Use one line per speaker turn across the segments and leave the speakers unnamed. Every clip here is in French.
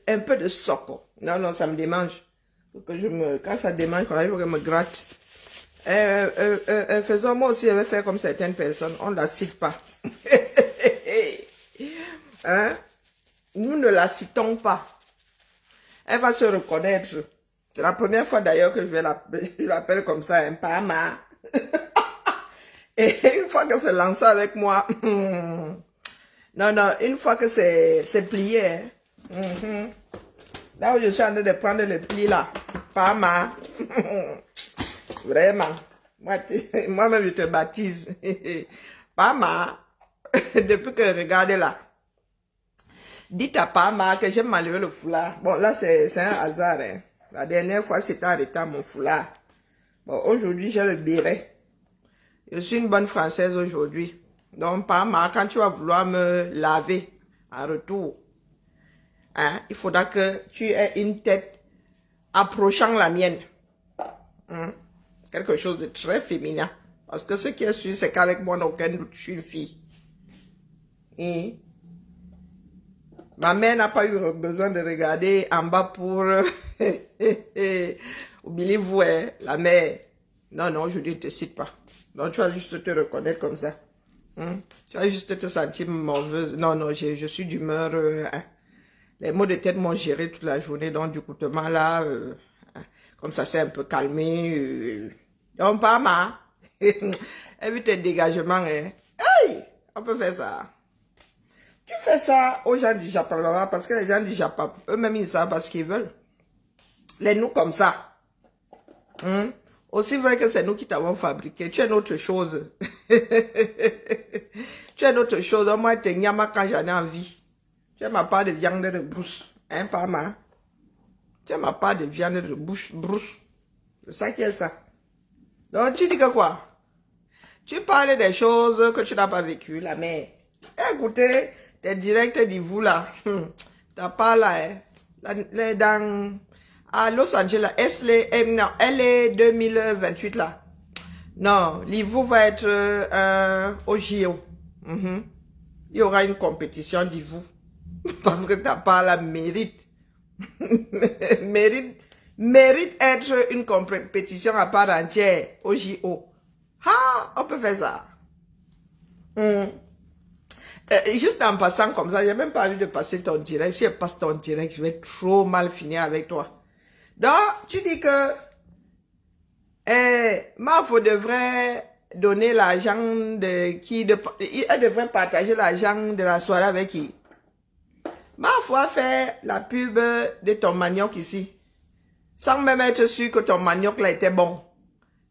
un peu de soco. Non, non, ça me démange. Faut que quand ça démange, il faut que je me gratte. Faisons, moi aussi, je vais faire comme certaines personnes. On ne la cite pas. Hein? Nous ne la citons pas. Elle va se reconnaître. C'est la première fois d'ailleurs que je l'appelle comme ça, un Pama. Et une fois que c'est lancé avec moi, non, non, une fois que c'est plié, hein, là où je suis en train de prendre le pli là, Pama, vraiment, moi-même je te baptise, Pama, depuis que regardez là, dites à Pama que j'aime m'enlever le foulard. Bon, là c'est un hasard, hein. La dernière fois c'était en état mon foulard. Bon, aujourd'hui j'ai le béret. Je suis une bonne Française aujourd'hui. Donc, Pama, quand tu vas vouloir me laver en retour, hein, il faudra que tu aies une tête approchant la mienne. Hein? Quelque chose de très féminin. Parce que ce qui est sûr, c'est qu'avec moi, aucun doute, je suis une fille. Et ma mère n'a pas eu besoin de regarder en bas pour... Oubliez-vous, hein, la mère. Non, non, je ne te cite pas. Donc, tu vas juste te reconnaître comme ça. Tu vas juste te sentir mauvaise. Non, non, je suis d'humeur. Hein. Les maux de tête m'ont géré toute la journée. Donc, du coup, là, hein, comme ça s'est un peu calmé. Donc, pas mal. Et vu tes dégagements, hein. Hey, on peut faire ça. Tu fais ça aux gens du Japon là-bas parce que les gens du Japon, eux-mêmes, ils savent pas ce qu'ils veulent. Les nous comme ça. Aussi vrai que c'est nous qui t'avons fabriqué. Tu es une autre chose. Tu es une autre chose. Moi, tu es nyama quand j'en ai envie. Tu es ma part de viande de brousse. Hein, pas mal. Tu es ma part de viande de brousse. C'est ça qui est ça. Donc, tu dis que quoi? Tu parles des choses que tu n'as pas vécues, la mère. Écoutez, tes directs de vous là. T'as pas là, hein. Dans... À Los Angeles, non, elle est 2028 là. Non, l'Ivo va être au JO. Il y aura une compétition d'Ivo. Parce que ta part la mérite. mérite être une compétition à part entière au JO. Ah, on peut faire ça. Juste en passant comme ça, j'ai même pas envie de passer ton direct. Si je passe ton direct, je vais trop mal finir avec toi. Donc, tu dis que Mafo devrait donner l'argent de qui, elle devrait partager l'argent de la soirée avec qui? Mafo a fait la pub de ton manioc ici, sans même être sûr que ton manioc là était bon.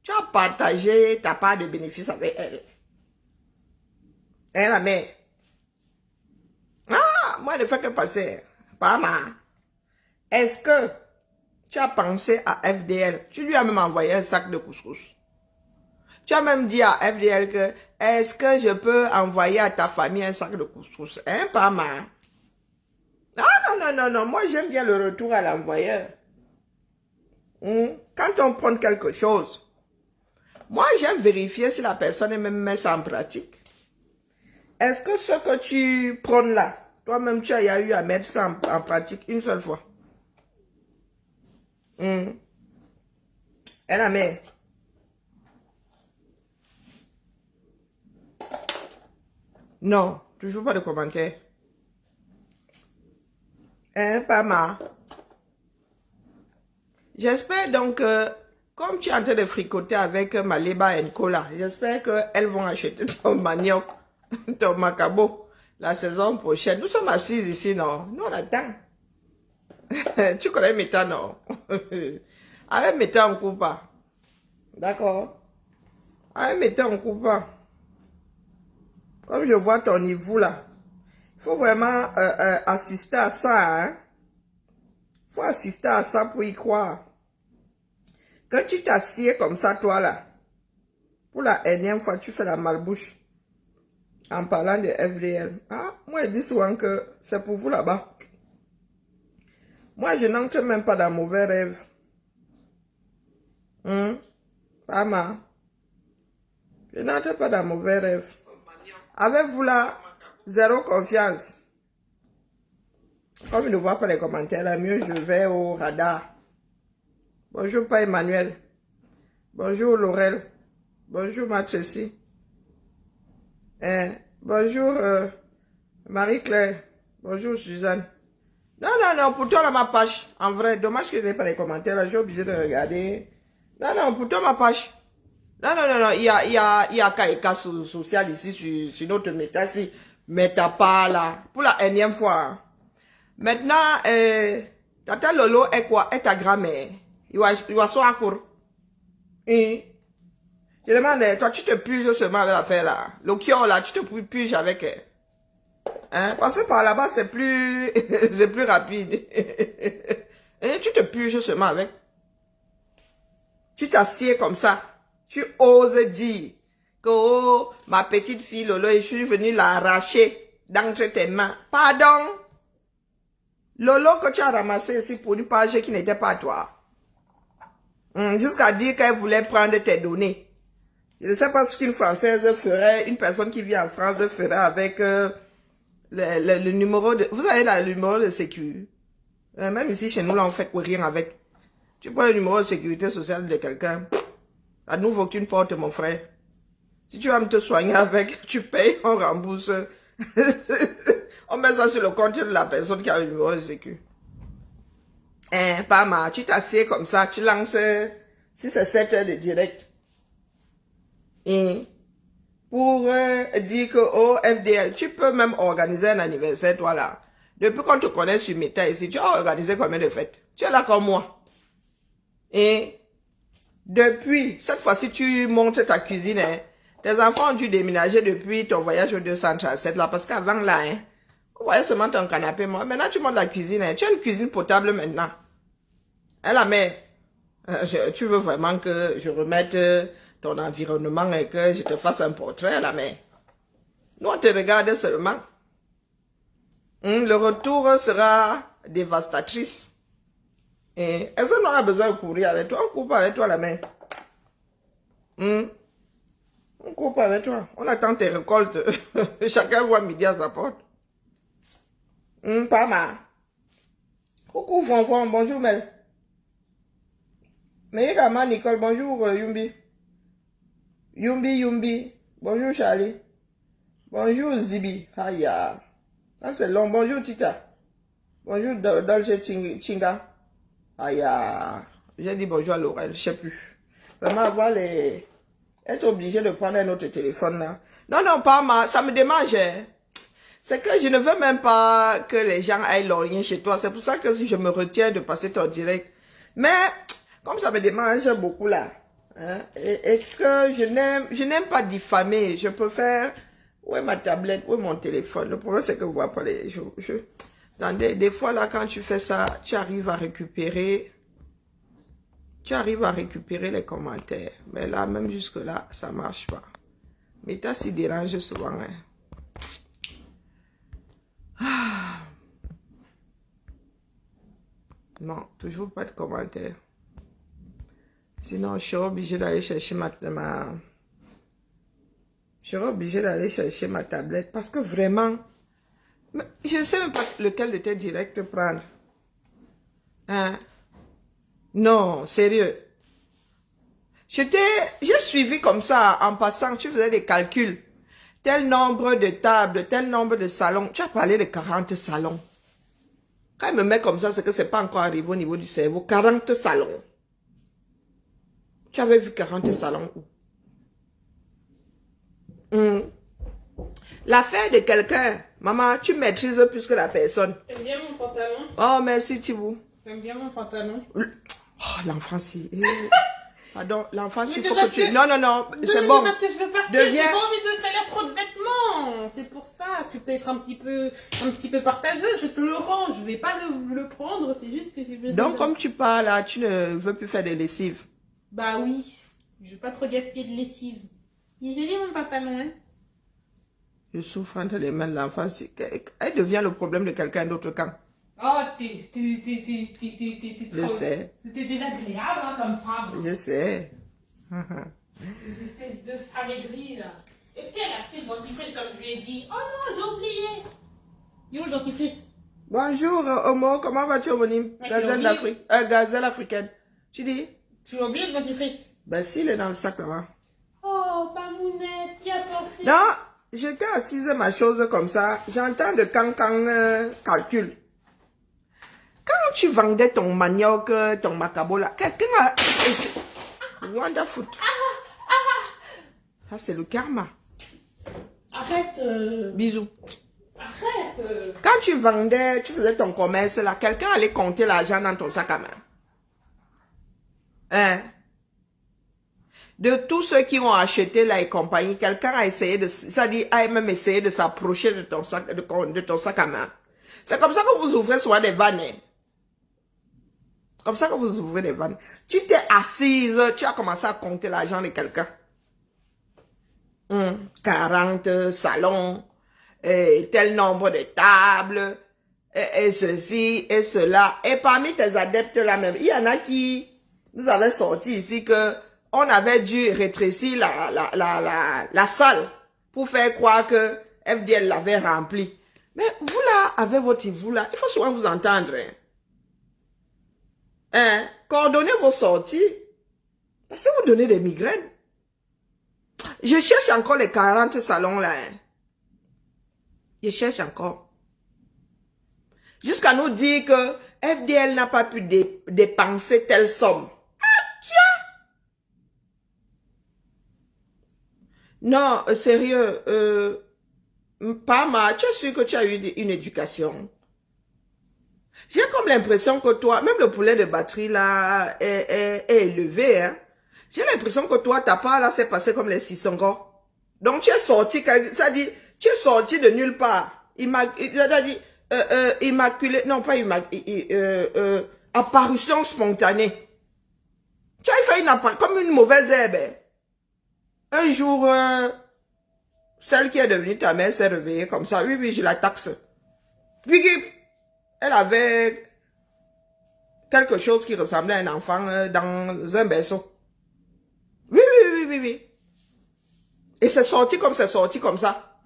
Tu as partagé ta part de bénéfice avec elle. Hein, la mère? Ah, moi, je ne fais que passer. Pas mal. Est-ce que tu as pensé à FDL? Tu lui as même envoyé un sac de couscous. Tu as même dit à FDL que est-ce que je peux envoyer à ta famille un sac de couscous? Hein, pas mal. Non, non, non, non, non. Moi, j'aime bien le retour à l'envoyeur. Quand on prend quelque chose, moi, j'aime vérifier si la personne même met ça en pratique. Est-ce que ce que tu prends là, toi-même, tu as eu à mettre ça en pratique une seule fois? Et la mère? Non, toujours pas de commentaire. Hein, pas mal. J'espère donc que, comme tu es en train de fricoter avec Maleba et Cola, j'espère qu'elles vont acheter ton manioc, ton macabo, la saison prochaine. Nous sommes assises ici, non? Nous, on attend. Tu connais Meta, non? Avec Meta, on ne coupe pas. D'accord? Avec Meta, on ne coupe pas. Comme je vois ton niveau là, il faut vraiment assister à ça, hein? Il faut assister à ça pour y croire. Quand tu t'assieds comme ça, toi là, pour la énième fois, tu fais la malbouche en parlant de FDL. Ah, moi, je dis souvent que c'est pour vous là-bas. Moi, je n'entre même pas dans mauvais rêves. Pas mal. Je n'entre pas dans mauvais rêves. Avec vous là, zéro confiance. Comme il ne voit pas les commentaires, là, mieux je vais au radar. Bonjour, pas Emmanuel. Bonjour, Laurel. Bonjour, Matressi. Bonjour, Marie-Claire. Bonjour, Suzanne. Non, non, non, pour toi, là, ma page. En vrai, dommage que je n'ai pas les commentaires, là, j'ai obligé de regarder. Non, non, pour toi, ma page. Non, non, non, non, il y a cas social ici sur notre méta, si. Mais t'as pas là. Pour la énième fois. Hein. Maintenant, Tata Lolo est quoi? Est ta grand-mère. Il va soit à court. Et je demande, toi, tu te puges seulement avec l'affaire là. Le kion là, tu te puges avec elle. Hein? Passer par là-bas, c'est plus, c'est plus rapide. Et tu te puges seulement avec. Tu t'assieds comme ça. Tu oses dire que oh, ma petite fille Lolo, je suis venue l'arracher d'entre tes mains. Pardon. Lolo que tu as ramassé ici pour une page qui n'était pas à toi. Jusqu'à dire qu'elle voulait prendre tes données. Je ne sais pas ce qu'une Française ferait, une personne qui vit en France ferait avec le numéro de... Vous avez le numéro de sécurité. Même ici, chez nous, là, on fait rien avec. Tu prends le numéro de sécurité sociale de quelqu'un. Ça n'ouvre aucune porte, mon frère. Si tu vas me te soigner avec, tu payes, on rembourse. On met ça sur le compte de la personne qui a le numéro de sécurité. Pas mal. Tu t'assieds comme ça, tu lances 6 à 7 heures de direct. Et pour dire que au FDL, tu peux même organiser un anniversaire, toi là. Depuis qu'on te connaît sur Meta ici, tu as organisé combien de fêtes? Tu es là comme moi. Et depuis, cette fois-ci, tu montes ta cuisine. Hein. Tes enfants ont dû déménager depuis ton voyage au 237 là. Parce qu'avant là, hein, on voyait seulement ton canapé. Moi. Maintenant, tu montes la cuisine. Hein. Tu as une cuisine potable maintenant. Hein, la mère, tu veux vraiment que je remette ton environnement et que je te fasse un portrait, la mère. Nous, on te regarde seulement. Le retour sera dévastatrice. Est-ce qu'on a besoin de courir avec toi? On court pas avec toi, la mère. On court pas avec toi. On attend tes récoltes. Chacun voit midi à sa porte. Pas mal. Coucou, Fonfon. Bonjour, Mel. Mais également, Nicole. Bonjour, Yumbi. Yumbi. Bonjour, Charlie. Bonjour, Zibi. Aïe. Ça, c'est long. Bonjour, Tita. Bonjour, Dolce Chinga. Aïe. J'ai dit bonjour à Laurel. Je sais plus. Vraiment, avoir les... Être obligé de prendre un autre téléphone, là. Non, non, pas mal. Ça me démange. C'est que je ne veux même pas que les gens aillent lorgner chez toi. C'est pour ça que si je me retiens de passer ton direct. Mais... Comme ça me démange beaucoup là, hein, et que je n'aime pas diffamer, je préfère, où est ma tablette, où est mon téléphone, le problème c'est que vous voyez pas les, attendez, des fois là quand tu fais ça, tu arrives à récupérer les commentaires, mais là même jusque là, ça marche pas, mais t'as si dérange souvent, hein. Non, toujours pas de commentaires. Sinon, je serai obligé d'aller chercher ma tablette. Parce que vraiment, je ne sais même pas lequel de tes directs prendre. Hein? Non, sérieux. J'ai suivi comme ça, en passant, tu faisais des calculs. Tel nombre de tables, tel nombre de salons. Tu as parlé de 40 salons. Quand il me met comme ça, c'est que c'est pas encore arrivé au niveau du cerveau. 40 salons. Tu avais vu 40 salons où? L'affaire de quelqu'un, maman, tu maîtrises plus que la personne.
T'aimes bien mon pantalon?
Oh, merci Thibou.
T'aimes bien mon pantalon?
Oh, l'enfant si. Pardon, l'enfant si, il faut que tu... Non, non, non, c'est bon.
Parce que je veux partir, j'ai pas envie de faire trop de vêtements. C'est pour ça. Tu peux être un petit peu partageuse, je te le rends. Je vais pas le prendre, c'est juste que je veux...
Donc, comme tu parles là, tu ne veux plus faire de lessive.
Bah oui, je veux pas trop gaspiller de lessive. Il est joli mon pantalon, hein?
Je souffre entre les mains de l'enfant. Elle devient le problème de quelqu'un d'autre quand.
Oh, je
sais.
C'était désagréable, hein, comme femme.
Je sais.
Une espèce de femme aigrie, là. Et puis elle a pris le dentifrice comme je lui ai dit. Oh non, j'ai oublié. Il est où le dentifrice?
Bonjour, Homo. Comment vas-tu, homonyme?
Ouais,
Gazelle
oublié.
d'Afrique. Gazelle africaine. Tu dis?
Tu as oublié le dentifrice.
Ben, si, il est dans le sac là-bas.
Oh, Pamounette, qui a pensé?
Non, j'étais assise ma chose comme ça. J'entends de cancan calcul. Quand tu vendais ton manioc, ton macabo là, quelqu'un a... Wonderful. Ça, c'est le karma.
Arrête.
Bisous.
Arrête.
Quand tu vendais, tu faisais ton commerce là, quelqu'un allait compter l'argent dans ton sac à main. Hein? De tous ceux qui ont acheté là et compagnie, quelqu'un a essayé de, c'est-à-dire a même essayé de s'approcher de ton sac, de ton sac à main. C'est comme ça que vous ouvrez souvent des vannes. Hein? Comme ça que vous ouvrez des vannes. Tu t'es assise, tu as commencé à compter l'argent de quelqu'un. 40 salons, et tel nombre de tables, et ceci, et cela. Et parmi tes adeptes là même, il y en a qui nous avaient sorti ici que on avait dû rétrécir la salle pour faire croire que FDL l'avait rempli. Mais vous là, avec votre vous là, il faut souvent vous entendre. Hein? Coordonnez vos sorties. Parce que vous donnez des migraines. Je cherche encore les 40 salons là. Hein. Je cherche encore. Jusqu'à nous dire que FDL n'a pas pu dépenser telle somme. Non, sérieux, pas mal. Tu es sûr que tu as eu une éducation? J'ai comme l'impression que toi, même le poulet de batterie là est élevé. Hein? J'ai l'impression que toi, ta part là s'est passé comme les 600 gars. Donc tu es sorti, ça dit, tu es sorti de nulle part. Immaculé, non pas immaculé, apparition spontanée. Tu as fait une apparition comme une mauvaise herbe. Hein? Un jour, celle qui est devenue ta mère s'est réveillée comme ça. Oui, oui, je la taxe. Puis, elle avait quelque chose qui ressemblait à un enfant dans un berceau. Oui, oui, oui, oui, oui. Et c'est sorti comme ça.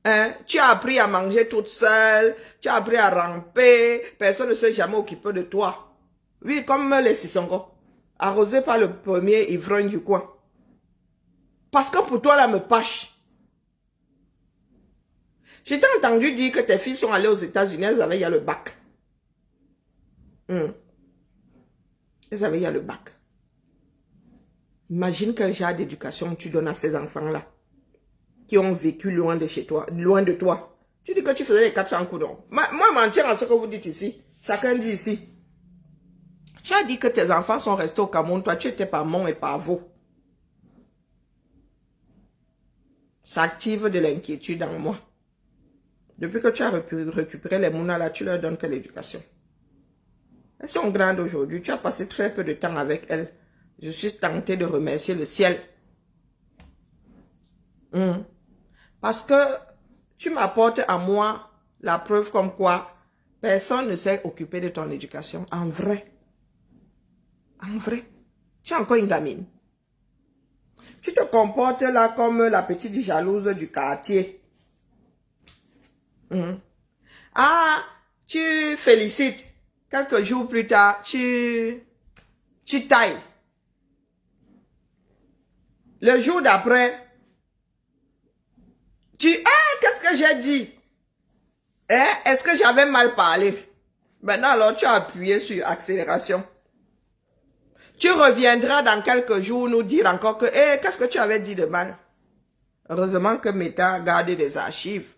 Hein? Tu as appris à manger toute seule. Tu as appris à ramper. Personne ne s'est jamais occupé de toi. Oui, comme les Sissongo. Arrosé par le premier ivrogne du coin. Parce que pour toi, là, me pâche. J'ai entendu dire que tes filles sont allées aux États-Unis, elles avaient le bac. Elles avaient le bac. Imagine quel genre d'éducation tu donnes à ces enfants-là, qui ont vécu loin de chez toi, loin de toi. Tu dis que tu faisais les 400 coups d'or. Moi, mentir à ce que vous dites ici. Chacun dit ici. Tu as dit que tes enfants sont restés au Cameroun, toi, tu étais par Mont et par Vaux. Ça active de l'inquiétude en moi. Depuis que tu as récupéré les mounas là, tu leur donnes quelle éducation? Elles sont grandes aujourd'hui. Tu as passé très peu de temps avec elles. Je suis tentée de remercier le ciel. Parce que tu m'apportes à moi la preuve comme quoi personne ne s'est occupé de ton éducation. En vrai. En vrai. Tu es encore une gamine. Tu te comportes là comme la petite jalouse du quartier. Ah, tu félicites. Quelques jours plus tard, tu tailles. Le jour d'après, qu'est-ce que j'ai dit? Hein? Est-ce que j'avais mal parlé? Maintenant, alors, tu as appuyé sur accélération. Tu reviendras dans quelques jours nous dire encore que, qu'est-ce que tu avais dit de mal? Heureusement que Meta a gardé des archives.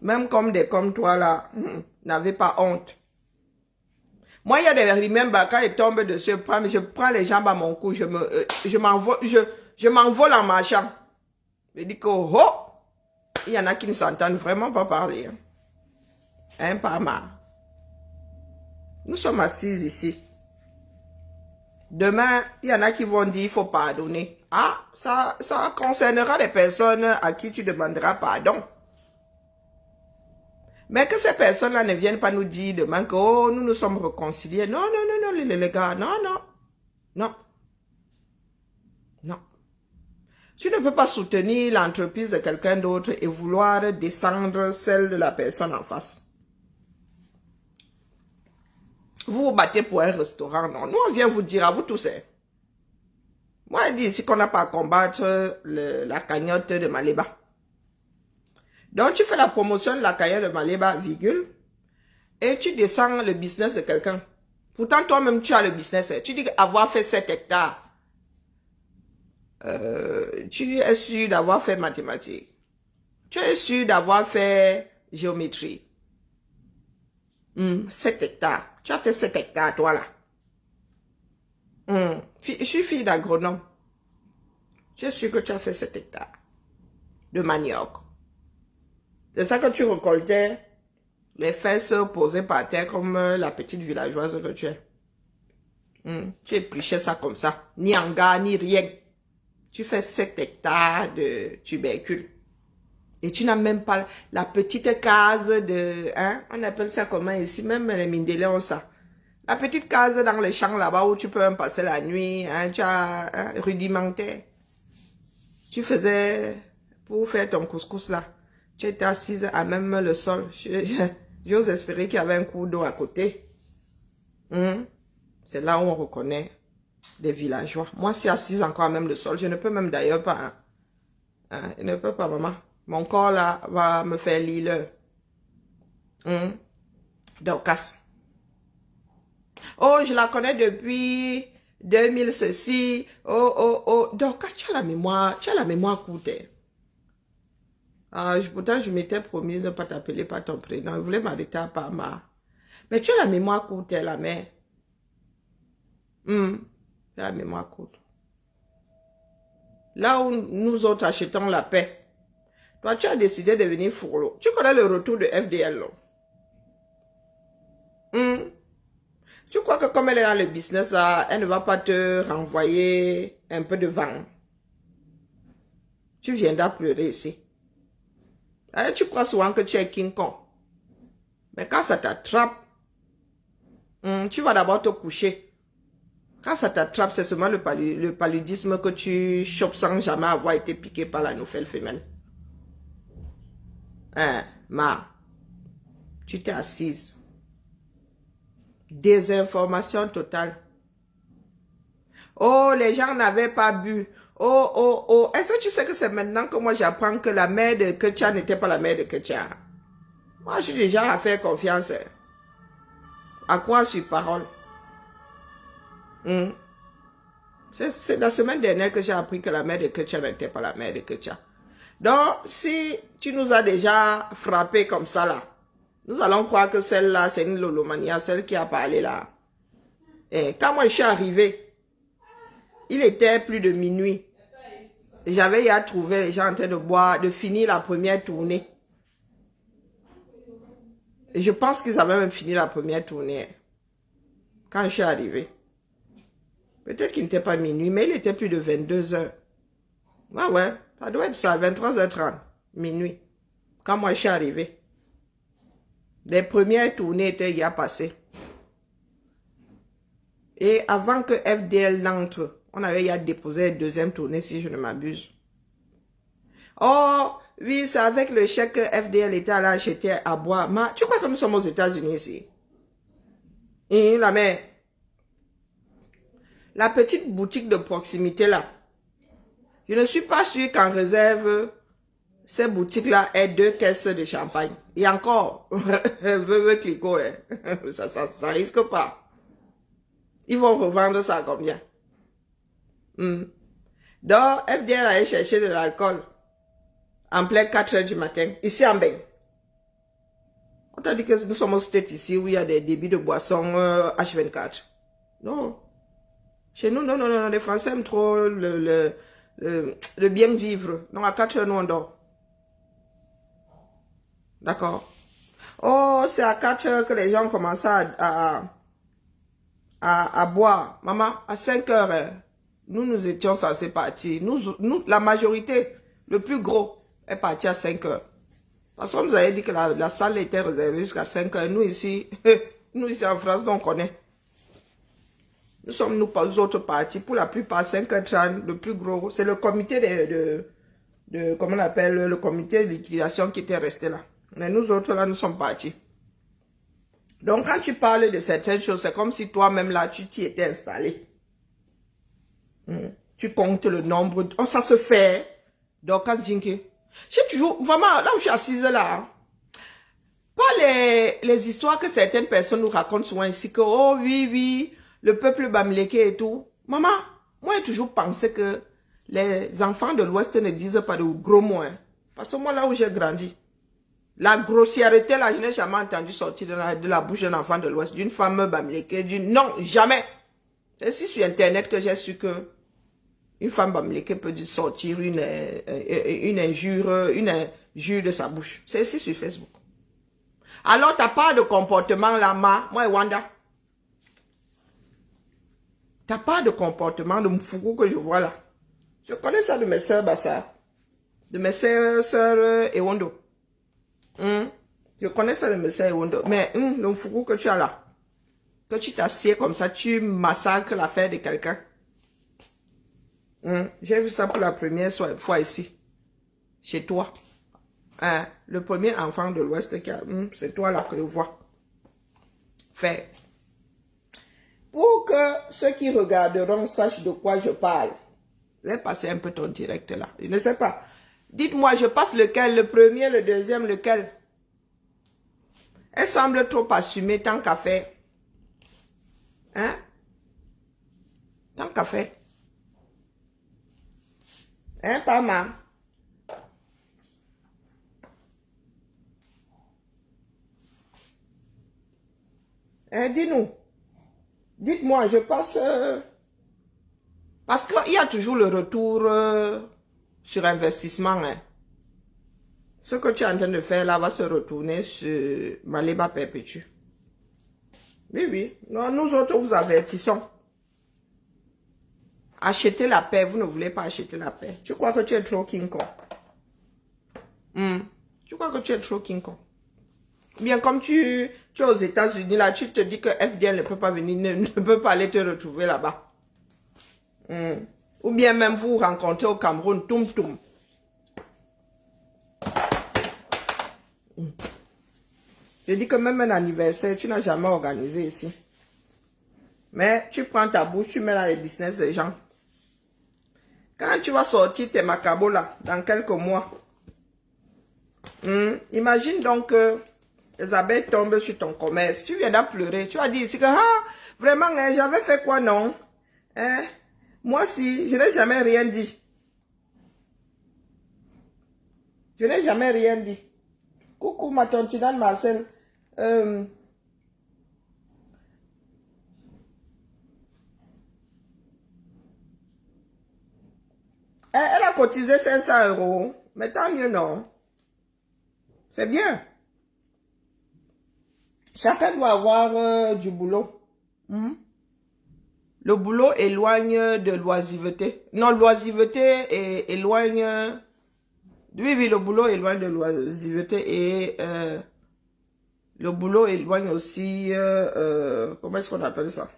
Même comme des comme toi là, n'avez pas honte. Moi, il y a des remember quand ils tombent dessus, je prends les jambes à mon cou, je m'envole en marchant. Je dis que, il y en a qui ne s'entendent vraiment pas parler. Hein, pas mal. Nous sommes assises ici. Demain, il y en a qui vont dire, il faut pardonner. Ah, ça concernera les personnes à qui tu demanderas pardon. Mais que ces personnes-là ne viennent pas nous dire demain que, nous nous sommes réconciliés. Non, non, non, les gars, non, non. Non. Non. Tu ne peux pas soutenir l'entreprise de quelqu'un d'autre et vouloir descendre celle de la personne en face. Vous vous battez pour un restaurant, non? Nous, on vient vous dire à vous tous. Moi, je dis ici qu'on n'a pas à combattre la cagnotte de Maléba. Donc, tu fais la promotion de la cagnotte de Maléba, virgule, et tu descends le business de quelqu'un. Pourtant, toi-même, tu as le business. Tu dis avoir fait 7 hectares. Tu es sûr d'avoir fait mathématiques. Tu es sûr d'avoir fait géométrie. 7 hectares. Tu as fait 7 hectares, toi, là. Je suis fille d'agronome. Je suis sûr que tu as fait 7 hectares de manioc. C'est ça que tu récoltais les fesses posées par terre comme la petite villageoise que tu es. Tu épluchais ça comme ça. Ni hangar, ni rien. Tu fais 7 hectares de tubercules. Et tu n'as même pas la petite case de... Hein, on appelle ça comment ici? Même les Mindélés ont ça. La petite case dans les champs là-bas où tu peux même passer la nuit. Hein, tu as rudimentaire. Tu faisais... Pour faire ton couscous là. Tu étais assise à même le sol. J'ose espérer qu'il y avait un cours d'eau à côté. C'est là où on reconnaît des villageois. Moi, si assise encore à même le sol, je ne peux même d'ailleurs pas. Je ne peux pas, maman. Mon corps là va me faire lire. Dorcas. Oh, je la connais depuis 2000 ceci. Oh. Dorcas, tu as la mémoire courte. Pourtant, je m'étais promise de ne pas t'appeler par ton prénom. Je voulais m'arrêter à Parma. Mais tu as la mémoire courte, la mère. Tu as la mémoire courte. Là où nous autres achetons la paix, toi, tu as décidé de venir fourreau. Tu connais le retour de FDL, non? Tu crois que comme elle est dans le business, là, elle ne va pas te renvoyer un peu de vent? Tu viendras pleurer ici. Tu crois souvent que tu es King Kong. Mais quand ça t'attrape, tu vas d'abord te coucher. Quand ça t'attrape, c'est seulement le paludisme que tu chopes sans jamais avoir été piqué par la nouvelle femelle. Tu t'es assise. Désinformation totale. Oh, les gens n'avaient pas bu. Oh. Est-ce que tu sais que c'est maintenant que moi j'apprends que la mère de Ketia n'était pas la mère de Ketia? Moi, je suis déjà à faire confiance. À quoi sur parole? C'est la semaine dernière que j'ai appris que la mère de Ketia n'était pas la mère de Ketia. Donc, si tu nous as déjà frappé comme ça là, nous allons croire que celle-là, c'est une Lolomania, celle qui a parlé là. Et quand moi je suis arrivée, il était plus de minuit. J'avais ya trouvé les gens en train de boire, de finir la première tournée. Et je pense qu'ils avaient même fini la première tournée quand je suis arrivée. Peut-être qu'il n'était pas minuit, mais il était plus de 22 heures. Ouais, ça doit être ça, 23h30, minuit. Quand moi je suis arrivée. Les premières tournées étaient ya passées. Et avant que FDL n'entre, on avait ya déposé la deuxième tournée, si je ne m'abuse. Oh, oui, c'est avec le chèque que FDL était allé acheter à boire. Mais tu crois que nous sommes aux États-Unis ici? Et la mère, la petite boutique de proximité là, je ne suis pas sûre qu'en réserve, ces boutiques-là aient 2 caisses de champagne. Et encore, veuve Clicquot, ça risque pas. Ils vont revendre ça à combien? Donc, FDL allait chercher de l'alcool en plein 4 heures du matin, ici en Bain. On t'a dit que nous sommes au States ici où il y a des débits de boissons H24. Non. Chez nous, non, les Français aiment trop le bien vivre. Donc à 4 heures, nous on dort. D'accord. Oh, c'est à 4 heures que les gens commencent à boire. Maman, à 5 heures, nous étions censés partir. Nous, la majorité, le plus gros, est parti à 5 heures. Parce qu'on nous avait dit que la salle était réservée jusqu'à 5 heures. Nous ici en France, on connaît. Nous sommes nous autres partis, pour la plupart 5h30, le plus gros, c'est le comité comment on appelle, le comité de liquidation qui était resté là. Mais nous autres là, nous sommes partis. Donc quand tu parles de certaines choses, c'est comme si toi-même là, tu t'y étais installé. Tu comptes le nombre, oh, ça se fait. Donc, j'ai toujours, vraiment, là où je suis assise là, hein, pas les histoires que certaines personnes nous racontent souvent ici, que, oh oui, le peuple bamileke et tout. Maman, moi j'ai toujours pensé que les enfants de l'Ouest ne disent pas de gros mots. Hein. Parce que moi, là où j'ai grandi, la grossièreté, là, je n'ai jamais entendu sortir de la bouche d'un enfant de l'Ouest, d'une femme bamileke, non, jamais. C'est ici sur Internet que j'ai su que une femme bamileke peut sortir une injure de sa bouche. C'est ici sur Facebook. Alors, t'as pas de comportement là, moi et Wanda. T'as pas de comportement de mfoukou que je vois là. Je connais ça de mes sœurs Bassa. De mes sœurs Ewondo. Je connais ça de mes sœurs Ewondo. Mais le mfoukou que tu as là. Que tu t'assieds comme ça, tu massacres l'affaire de quelqu'un. J'ai vu ça pour la première fois ici. Chez toi. Le premier enfant de l'Ouest, c'est toi là que je vois. Fait. Pour que ceux qui regarderont sachent de quoi je parle. Je vais passer un peu ton direct là. Je ne sais pas. Dites-moi, je passe lequel? Le premier, le deuxième, lequel? Elle semble trop assumée tant qu'à faire. Hein? Tant qu'à faire. Hein, pas mal. Hein, dis-nous. Dites-moi, je passe... parce qu'il y a toujours le retour sur investissement. Hein. Ce que tu es en train de faire là va se retourner sur Maliba Perpétue. Oui. Non, nous autres, vous avertissons. Achetez la paix, vous ne voulez pas acheter la paix. Tu crois que tu es trop King Kong? Tu crois que tu es trop King Kong? Bien, comme tu es aux États-Unis, là, tu te dis que FDL ne peut pas venir, ne peut pas aller te retrouver là-bas. Ou bien même vous rencontrez au Cameroun, toum. Je dis que même un anniversaire, tu n'as jamais organisé ici. Mais tu prends ta bouche, tu mets dans les business des gens. Quand tu vas sortir tes macabos là, dans quelques mois, imagine donc que les abeilles tombent sur ton commerce. Tu viendras pleurer. Tu vas dire ici que, vraiment, j'avais fait quoi, non? Moi, si, je n'ai jamais rien dit. Je n'ai jamais rien dit. Coucou, ma tontine Marcel. Elle a cotisé 500 €. Mais tant mieux, non? C'est bien. Chacun doit avoir du boulot. Le boulot éloigne de l'oisiveté. Non, l'oisiveté éloigne... Oui, le boulot éloigne de l'oisiveté et le boulot éloigne aussi... comment est-ce qu'on appelle ça?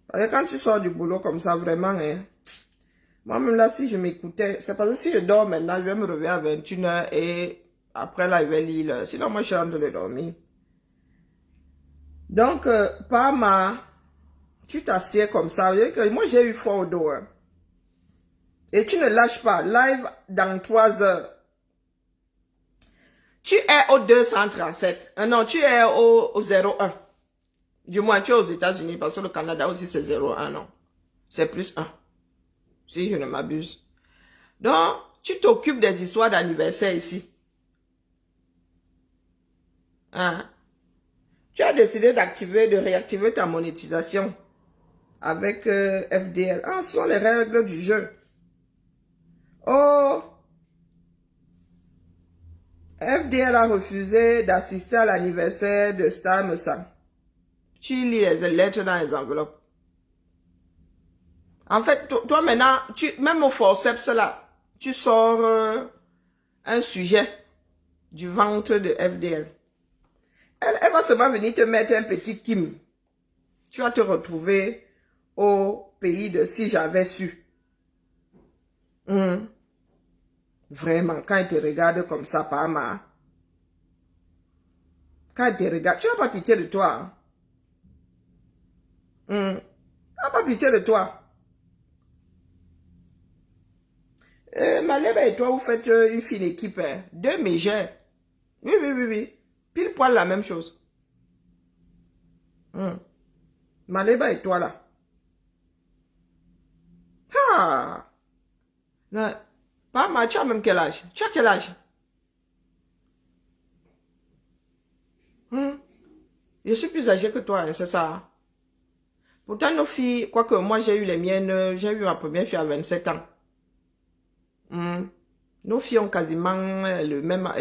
Parce que quand tu sors du boulot comme ça, vraiment... moi-même là, si je m'écoutais... C'est parce que si je dors maintenant, je vais me réveiller à 21 h et après là, je vais lire. Sinon, moi, je suis en train de dormir. Donc, tu t'assieds comme ça. Moi, j'ai eu froid au dos. Hein. Et tu ne lâches pas. Live dans 3 heures. Tu es au 237. Non, tu es au 01. Du moins, tu es aux États-Unis parce que le Canada aussi, c'est 01, non. C'est plus 1. Si je ne m'abuse. Donc, tu t'occupes des histoires d'anniversaire ici. Hein? Tu as décidé de réactiver ta monétisation avec FDL. Ce sont les règles du jeu. Oh! FDL a refusé d'assister à l'anniversaire de Star Messang. Tu lis les lettres dans les enveloppes. En fait, toi maintenant, même au forceps là, tu sors un sujet du ventre de FDL. Elle va seulement venir te mettre un petit Kim. Tu vas te retrouver au pays de si j'avais su. Vraiment, quand il te regarde comme ça, Pama, quand il te regarde, tu n'as pas pitié de toi. Tu n'as pas pitié de toi. Maleba et toi, vous faites une fine équipe. Hein. Deux mégères. Oui, oui, oui, oui. Pile poil la même chose. Maleba et toi là. Ah! Non. Pas mal, tu as même quel âge? Tu as quel âge? Je suis plus âgée que toi, hein, c'est ça. Pourtant, nos filles, quoique moi j'ai eu les miennes, j'ai eu ma première fille à 27 ans. Nos filles ont quasiment le même,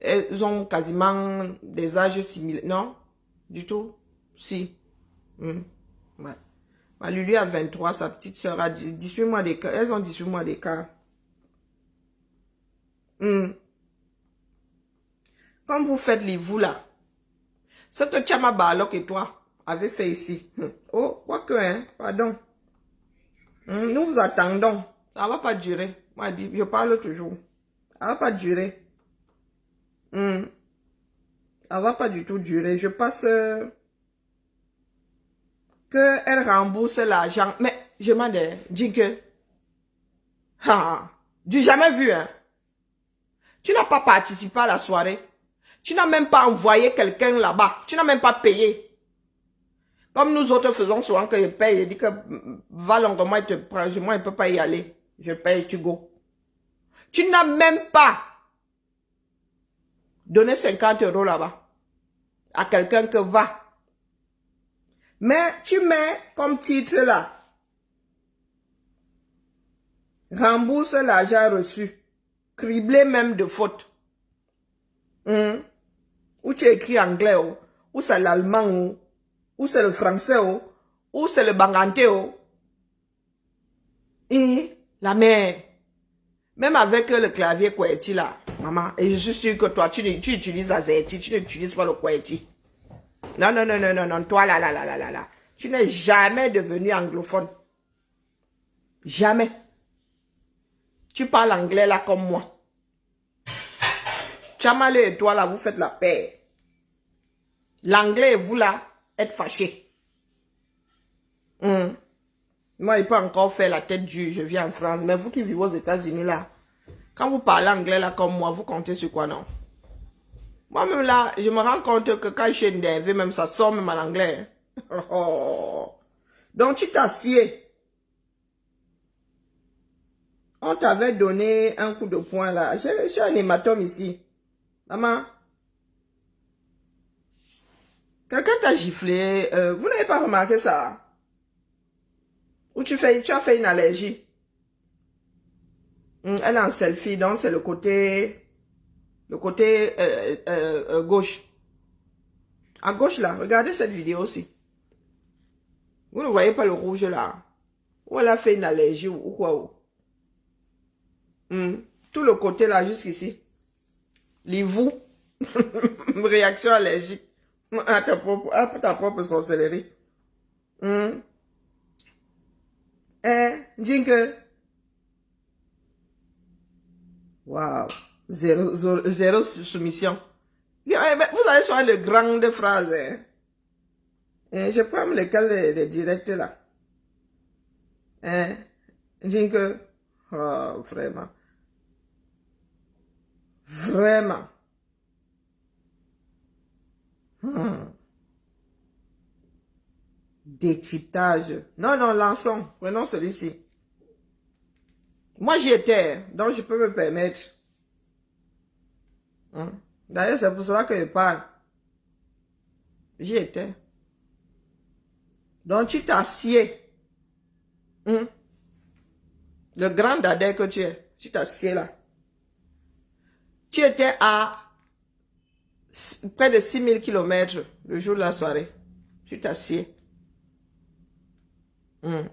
elles ont quasiment des âges similaires. Non, du tout. Si. Ouais. Ma Lulu a 23, sa petite sœur a 18 mois d'écart. Elles ont 18 mois d'écart. Comme vous faites les vous là. Ce que Tchama Balok et toi avez fait ici. Oh, quoique, hein, pardon. Nous vous attendons. Ça ne va pas durer. Moi, je parle toujours. Ça ne va pas durer. Ça ne va pas du tout durer. Je passe qu'elle rembourse l'argent. Mais je m'en dis que... Du jamais vu, hein. Tu n'as pas participé à la soirée. Tu n'as même pas envoyé quelqu'un là-bas. Tu n'as même pas payé. Comme nous autres faisons souvent que je paye. Je dis que va longuement, il te prend. Moi, il ne peut pas y aller. Je paye, tu go. Tu n'as même pas donné 50 € là-bas à quelqu'un que va. Mais tu mets comme titre là. Rembourse l'argent reçu. Criblé même de faute. Ou tu écris anglais, ou c'est l'allemand, ou c'est le français, ou c'est le banganté. Et la mère, même avec le clavier QWERTY là, maman, et je suis sûre que toi, tu utilises AZERTY, tu n'utilises pas le QWERTY. Non, non, non, non, non, non, toi là. Tu n'es jamais devenu anglophone. Jamais. Tu parles anglais là comme moi. Chamale et toi là, vous faites la paix. L'anglais et vous là, êtes fâchés. Moi, il peut encore faire la tête dure, je viens en France. Mais vous qui vivez aux États-Unis là, quand vous parlez anglais là comme moi, vous comptez sur quoi non? Moi-même là, je me rends compte que quand je suis énervé, même ça sort même en anglais. Donc tu t'assieds. On t'avait donné un coup de poing là. J'ai un hématome ici. Maman. Quelqu'un t'a giflé. Vous n'avez pas remarqué ça? Ou tu as fait une allergie. Elle est en selfie, donc c'est le côté gauche. À gauche là, regardez cette vidéo aussi. Vous ne voyez pas le rouge là. Ou elle a fait une allergie ou quoi. Tout le côté là, jusqu'ici. Les vous. Réaction allergique. À ta propre sorcellerie. Jingle. Waouh. Zéro soumission. Vous allez sur de grandes phrases. Je prends lesquelles les directs là. Jingle. Oh, vraiment. Vraiment. Décryptage. Non, lançons. Prenons celui-ci. Moi, j'y étais, donc je peux me permettre. D'ailleurs, c'est pour cela que je parle. J'y étais. Donc, tu t'assieds. Le grand dadais que tu es, tu t'assieds là. Tu étais à près de 6000 km le jour de la soirée. Tu t'assieds.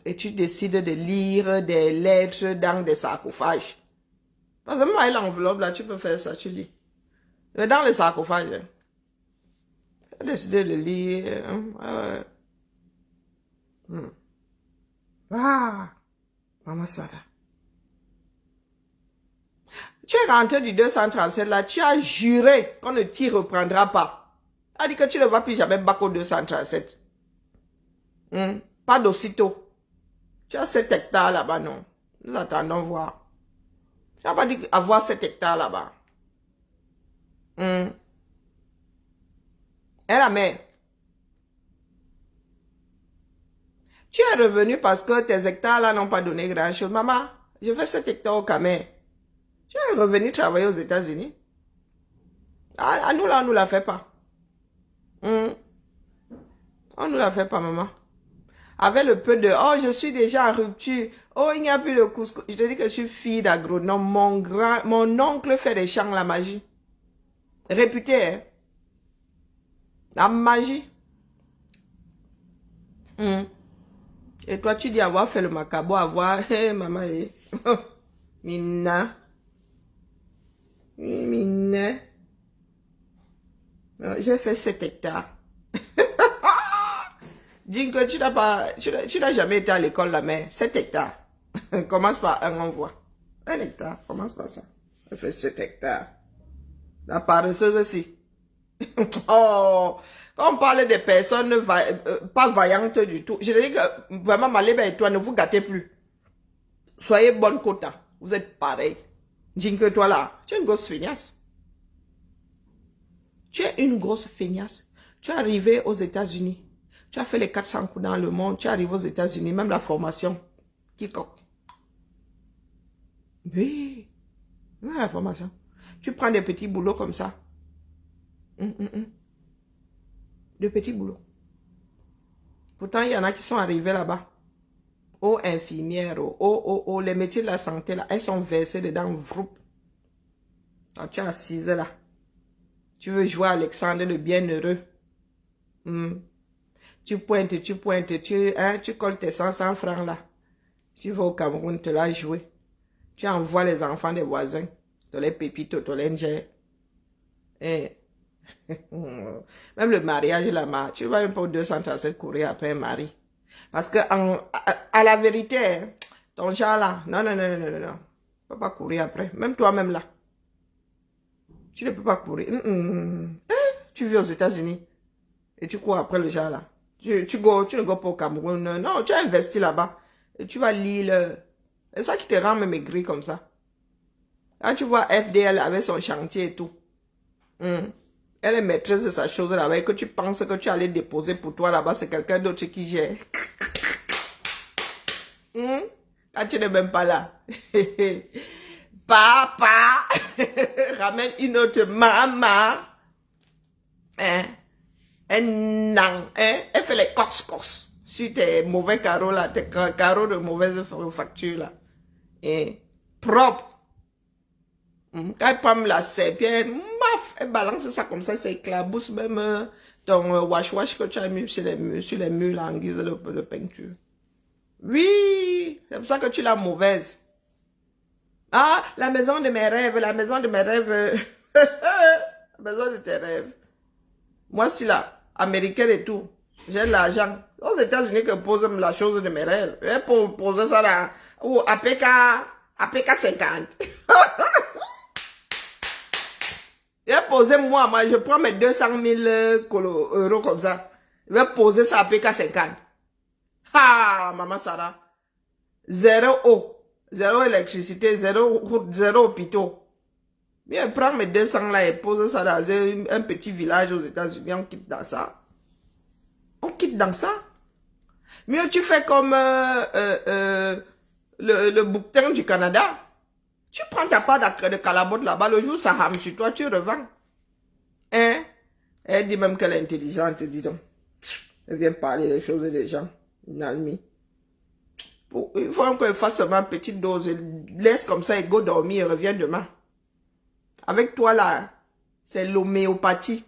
Et tu décides de lire des lettres dans des sarcophages. Parce que moi, l'enveloppe là, tu peux faire ça, tu lis. Mais dans les sarcophages, tu as décidé de lire. Ah, maman Sarah. Tu es rentré du 237 là, tu as juré qu'on ne t'y reprendra pas. Tu as dit que tu ne vas plus jamais bac au 237. Pas d'aussitôt. Tu as 7 hectares là-bas, non? Nous attendons voir. Tu n'as pas dit avoir 7 hectares là-bas. Et la mère? Tu es revenu parce que tes hectares là n'ont pas donné grand-chose. Maman, je fais 7 hectares au Cameroun. Tu es revenu travailler aux États-Unis. À nous là, on ne nous la fait pas. On ne nous la fait pas, maman. Avec le peu de, oh, je suis déjà en rupture. Oh, il n'y a plus de couscous. Je te dis que je suis fille d'agronome. Mon oncle fait des champs, la magie. Réputé, hein. La magie. Et toi, tu dis avoir fait le macabo, avoir, maman, Mina. Mina. J'ai fait 7 hectares. Dis que tu n'as jamais été à l'école, la mère. 7 hectares. Commence par un, on voit. 1 hectare, commence par ça. Elle fait 7 hectares. La paresseuse aussi. Oh, quand on parle des personnes pas vaillantes du tout, je te dis que vraiment, Maléba et toi, ne vous gâtez plus. Soyez bonne quota. Vous êtes pareil. Dis que toi là, tu es une grosse feignasse. Tu es une grosse feignasse. Tu es arrivé aux États-Unis. Tu as fait les 400 coups dans le monde. Tu es arrivé aux États-Unis, même la formation. Quiconque. Oui. Même la formation. Tu prends des petits boulots comme ça. De petits boulots. Pourtant, il y en a qui sont arrivés là-bas. Oh, infirmières, oh, les métiers de la santé, là, elles sont versées dedans, vroup. Quand tu es assise là, tu veux jouer à Alexandre le bienheureux. Tu pointes, tu colles tes 100 francs là. Tu vas au Cameroun, te l'as joué. Tu envoies les enfants des voisins. Tu les pépites, tu les ingères. Même le mariage là, tu vas même pas au 237 courir après un mari. Parce que, à la vérité, ton genre là, non. Tu ne peux pas courir après. Même toi-même là. Tu ne peux pas courir. Tu vis aux États-Unis. Et tu cours après le genre là. Tu ne go pas au Cameroun. Non, tu as investi là-bas. Et tu vas lire. C'est ça qui te rend maigri comme ça. Là, tu vois FDL avec son chantier et tout. Elle est maîtresse de sa chose là-bas et que tu penses que tu allais déposer pour toi là-bas, c'est quelqu'un d'autre qui gère. Quand tu n'es même pas là. Papa, ramène une autre maman. Elle fait les corse sur tes mauvais carreaux là, tes carreaux de mauvaise facture là. Propre. Quand elle prend la serpillère, elle balance ça comme ça, ça éclabousse même ton wash que tu as mis sur les murs là, en guise de peinture. Oui, c'est pour ça que tu l'as mauvaise. Ah, la maison de mes rêves, la maison de mes rêves. La maison de tes rêves. Moi, si là, américaine et tout, j'ai de l'argent. Aux États-Unis, que pose la chose de mes rêves. Et pour poser ça là, ou APK 50. Je vais poser moi, je prends mes 200 000 euros comme ça. Je vais poser ça à PK50. Ah, maman Sarah. 0 eau, 0 électricité, 0 route, 0 hôpitaux. Mais je prends mes 200 là et pose ça dans un petit village aux États-Unis. On quitte dans ça. On quitte dans ça. Mieux tu fais comme le bouquetin du Canada. Tu prends ta part de calabote là-bas, le jour ça rame sur toi, tu revends. Hein? Elle dit même qu'elle est intelligente, dis donc. Elle vient parler des choses des gens. Une il faut qu'elle fasse seulement une petite dose. Laisse comme ça et go dormir et reviens demain. Avec toi là, c'est l'homéopathie.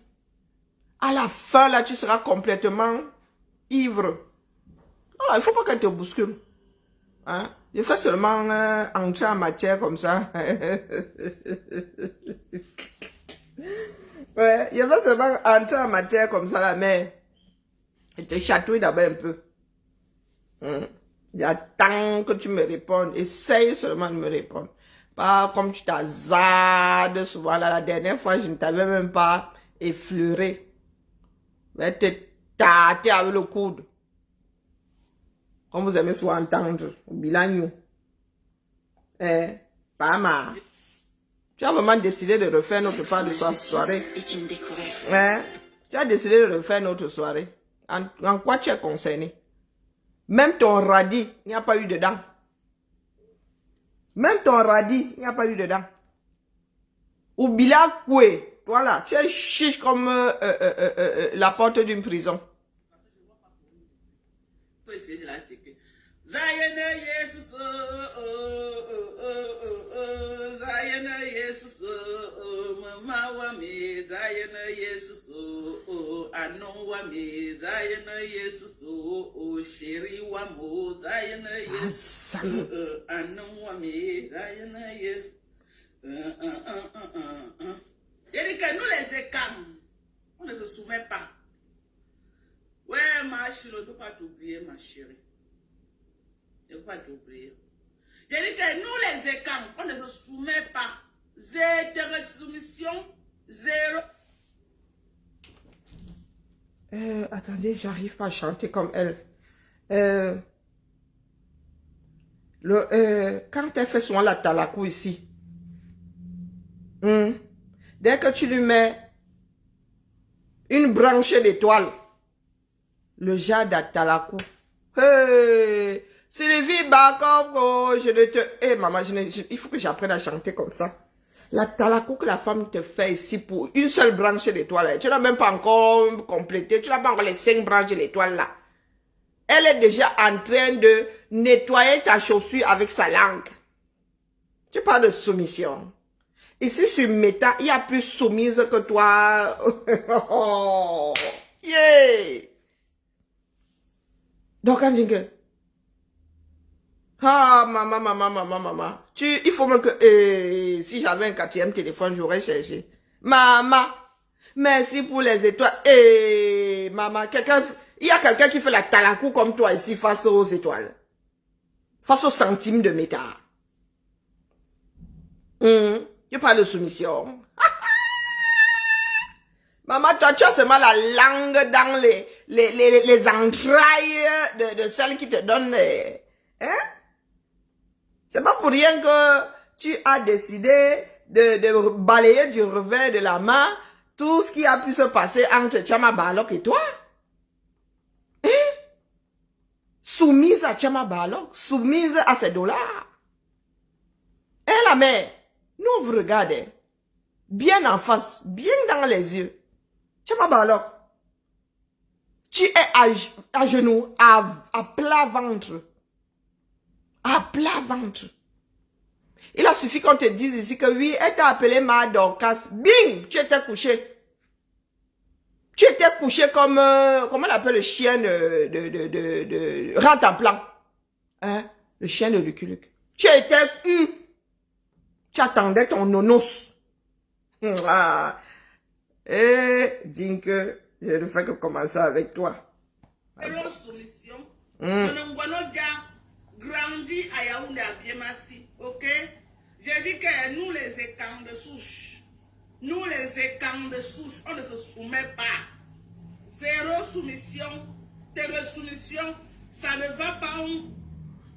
À la fin là, tu seras complètement ivre. Non, il ne faut pas qu'elle te bouscule. Hein? Je fais seulement entrer en matière comme ça. Ouais, je fais seulement entrer en matière comme ça, la mère. Je te chatouille d'abord un peu. J'attends que tu me répondes. Essaye seulement de me répondre. Pas comme tu t'azades souvent. Là, la dernière fois, je ne t'avais même pas effleuré. Je vais te tâter avec le coude. Comme vous aimez souvent entendre. Au bilan. Pas mal. Tu as vraiment décidé de refaire notre part de soirée. Tu as décidé de refaire notre soirée. En quoi tu es concerné? Même ton radis, il n'y a pas eu dedans. Même ton radis, il n'y a pas eu dedans. Oubila Koué, toi là, tu es chiche comme la porte d'une prison.
Faut essayer de la checker. Zayene Jesus, Zayene Jesus, Mama wame, Zayene Jesus, Anon wame, Zayene Jesus, Chéri wamo, Zayene Jesus, Anon wame, Zayene Jesus. Il dit que nous les écams, on ne se soumet pas. Ouais, ma chérie, je ne peux pas t'oublier, ma chérie. Je ne peux pas t'oublier. Je dis que nous, les écams, on ne se soumet pas. Zéro soumission, zéro.
Attendez, j'arrive pas à chanter comme elle. Quand elle fait souvent la talakou ici, dès que tu lui mets une branche d'étoile, le jade à talakou. Hey, Sylvie Bakov, je ne te... Hey, maman, il faut que j'apprenne à chanter comme ça. La talakou que la femme te fait ici pour une seule branche d'étoile, tu n'as même pas encore complété, tu n'as pas encore les 5 branches de l'étoile là. Elle est déjà en train de nettoyer ta chaussure avec sa langue. Tu parles de soumission. Ici sur Meta, il y a plus soumise que toi. Oh, yeah. Donc, on dit que, maman, il faut même que, si j'avais un 4e téléphone, j'aurais cherché. Maman, merci pour les étoiles. Maman, il y a quelqu'un qui fait la talakou comme toi ici face aux étoiles. Face aux centimes de Meta. Je parle de soumission. Maman, toi, tu as seulement la langue dans les entrailles de celle qui te donne. Hein? C'est pas pour rien que tu as décidé de balayer du revers de la main tout ce qui a pu se passer entre Tchama Balok et toi. Hein? Soumise à Tchama Balok, soumise à ses dollars. Hein, la mère? Nous, on vous regarde. Bien en face, bien dans les yeux. Tchama Balok. Tu es à genoux, à plat ventre. À plat ventre. Il a suffi qu'on te dise ici que oui, elle t'a appelé Ma Dorcas. Bing, tu étais couché. Tu étais couché comme, comment on appelle le chien de rentre en plan. Hein? Le chien de Lucky Luke. Tu étais, tu attendais ton nonos. Dis que je ne fais que commencer avec toi.
Zéro soumission. On grandi à Yaoundé à Biemassi, ok? J'ai dit que nous les écams de souche, on ne se soumet pas. Zéro soumission, zéro soumission, ça ne va pas.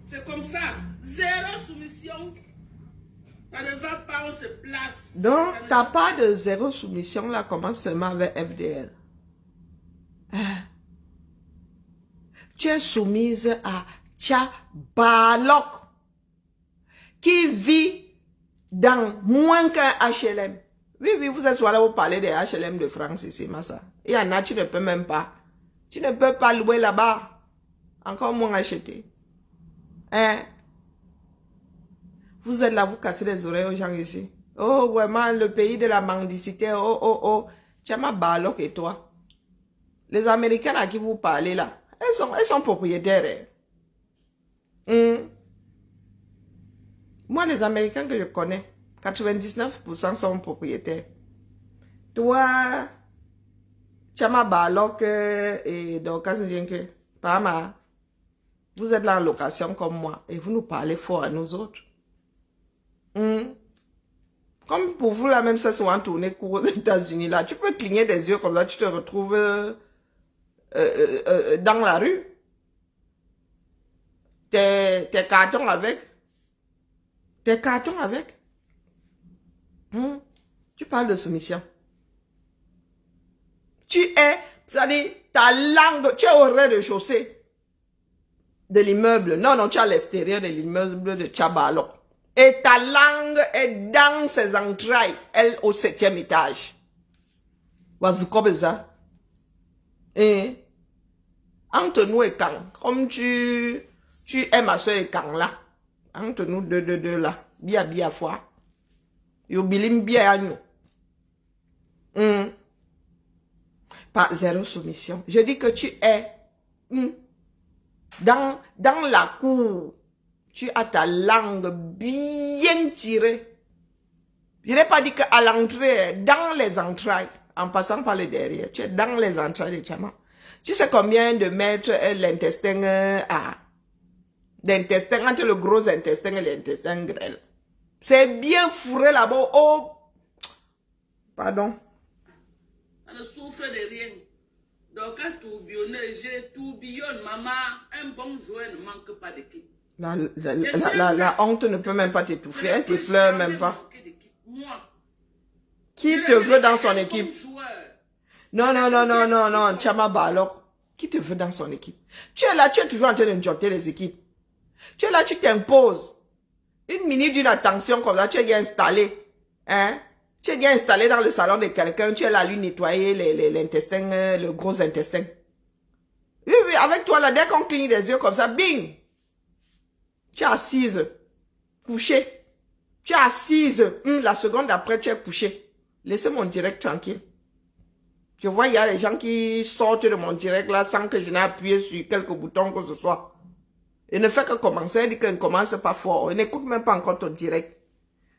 C'est comme ça. Zéro soumission, ça ne va pas, on se place.
Donc, ta part de zéro soumission là commence seulement avec FDL. Tu es soumise à Tchabalok qui vit dans moins qu'un HLM. Oui, vous êtes là, vous parlez des HLM de France ici, Massa. Il y en a, tu ne peux même pas. Tu ne peux pas louer là-bas. Encore moins acheter. Hein? Vous êtes là, vous cassez les oreilles aux gens ici. Oh, vraiment, le pays de la mendicité. Oh. Tchabalok et toi. Les Américains à qui vous parlez là, elles sont propriétaires. Moi, les Américains que je connais, 99% sont propriétaires. Toi, Tchama Balok et donc, Pama, Vous êtes là en location comme moi et vous nous parlez fort à nous autres. Comme pour vous, là, même ça, souvent tourné court aux États-Unis, là. Tu peux cligner des yeux comme ça, tu te retrouves dans la rue. Tes cartons avec. Tes cartons avec. Tu parles de soumission. C'est-à-dire, ta langue, tu es au rez-de-chaussée de l'immeuble. Non, tu es à l'extérieur de l'immeuble de Tchabalo. Et ta langue est dans ses entrailles, elle au 7e étage. Wazukobeza. Et entre nous et Kang, comme tu es ma soeur et Kang là, entre nous deux là, bien foi. Yobilim bien à nous. Pas zéro soumission. Je dis que tu es dans la cour. Tu as ta langue bien tirée. Je n'ai pas dit qu'à l'entrée, dans les entrailles, en passant par le derrière, tu es dans les entrailles de Tchama. Tu sais combien de mètres l'intestin a? L'intestin, entre le gros intestin et l'intestin grêle. C'est bien fourré là-bas. Oh, pardon.
On ne souffre de rien. Donc, quand je tourbillonne, maman, un bon joueur ne manque pas d'équipe.
La honte ne peut même pas t'étouffer, elle t'effleure même pas.
Moi.
Qui te veut dans son équipe? Non, Tchama Balok. Qui te veut dans son équipe? Tu es là, tu es toujours en train de jotter les équipes. Tu es là, tu t'imposes. Une minute d'une attention comme ça, tu es bien installé. Hein? Tu es bien installé dans le salon de quelqu'un, tu es là, lui nettoyer l'intestin, le gros intestin. Oui, avec toi là, dès qu'on cligne des yeux comme ça, bing! Tu es assise, couchée. Tu es assise, la seconde après, tu es couchée. Laissez mon direct tranquille. Je vois, il y a des gens qui sortent de mon direct là sans que je n'ai appuyé sur quelques boutons que ce soit. Il ne fait que commencer, il dit qu'il ne commence pas fort. Il n'écoute même pas encore ton direct.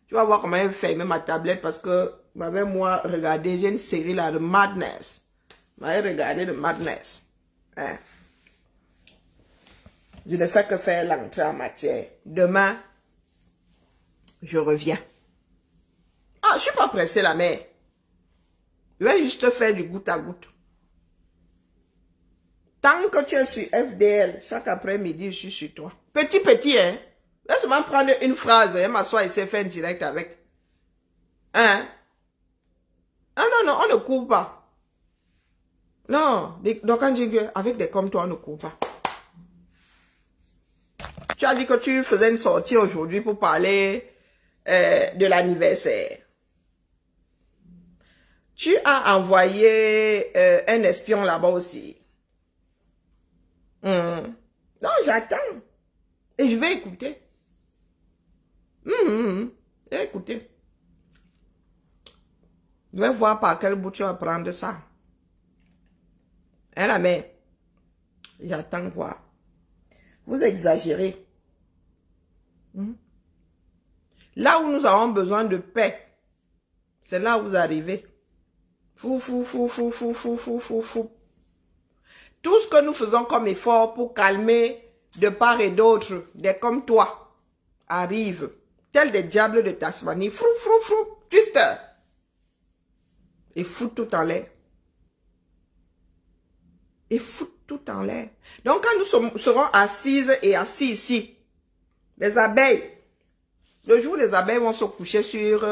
Tu vas voir comment il fait ma tablette parce que, même moi, regardez, j'ai une série là de Madness. Regardez de Madness. Hein? Je ne fais que faire l'entrée en matière. Demain, je reviens. Ah, je ne suis pas pressée, la mère. Je vais juste faire du goutte à goutte. Tant que tu es sur FDL, chaque après-midi, je suis sur toi. Petit, hein. Laisse-moi prendre une phrase et m'asseoir ici et faire un direct avec. Hein? Ah non, on ne court pas. Non, donc on dit qu'avec des comme toi, on ne court pas. Tu as dit que tu faisais une sortie aujourd'hui pour parler de l'anniversaire. Tu as envoyé un espion là-bas aussi. Non, j'attends. Et je vais écouter. Écoutez. Je vais voir par quel bout tu vas prendre ça. Hein, la mère? J'attends voir. Vous exagérez. Là où nous avons besoin de paix, c'est là où vous arrivez. Fou. Tout ce que nous faisons comme effort pour calmer de part et d'autre, des comme toi, arrivent, tels des diables de Tasmanie, frou, juste, et foutent tout en l'air. Et foutent tout en l'air. Donc quand nous serons assises et assis ici, les abeilles, le jour où les abeilles vont se coucher sur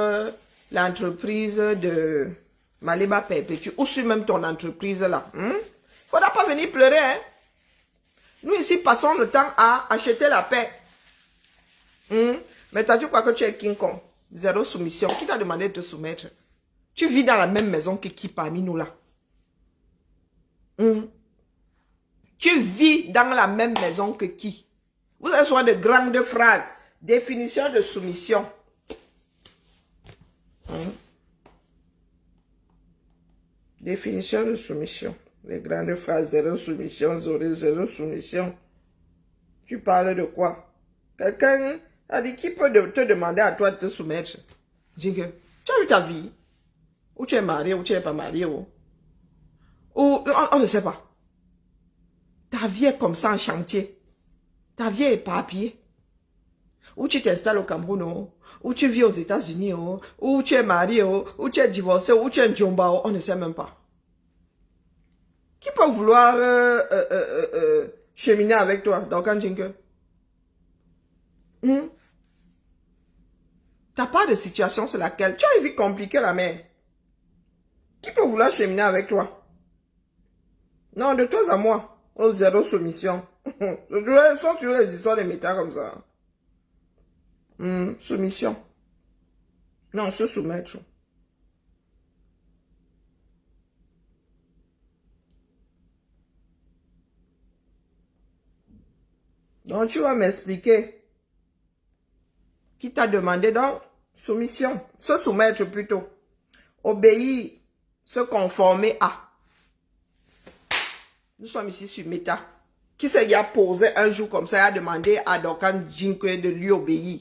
l'entreprise de Maliba Perpétue, ou sur même ton entreprise là, faudra pas venir pleurer, hein. Nous ici passons le temps à acheter la paix. Mais tu crois que tu es King Kong? Zéro soumission. Qui t'a demandé de te soumettre? Tu vis dans la même maison que qui parmi nous là? Tu vis dans la même maison que qui? Vous avez souvent de grandes phrases. Définition de soumission. Définition de soumission. Les grandes phrases, zéro soumission, zéro soumission. Tu parles de quoi? Quelqu'un a dit qui peut te demander à toi de te soumettre? Dis que tu as vu ta vie? Ou tu es marié ou tu n'es pas marié? Ou on ne sait pas. Ta vie est comme ça en chantier. Ta vie est éparpillée. Ou tu t'installes au Cameroun, oh, ou tu vis aux États-Unis, oh, ou tu es marié, oh, ou tu es divorcé, ou tu es un djomba, oh, on ne sait même pas. Qui peut vouloir cheminer avec toi dans Kanjinke? Ta part de situation, c'est laquelle? Tu as une vie compliquée, la mère. Qui peut vouloir cheminer avec toi? Non, de toi à moi. Oh, zéro soumission. Ce sont toujours les histoires de méta comme ça. Soumission. Non, se soumettre. Donc, tu vas m'expliquer. Qui t'a demandé donc? Soumission. Se soumettre plutôt. Obéir. Se conformer à. Nous sommes ici sur Meta. Qui c'est qui a posé un jour comme ça et a demandé à Dokan Jinkwe de lui obéir?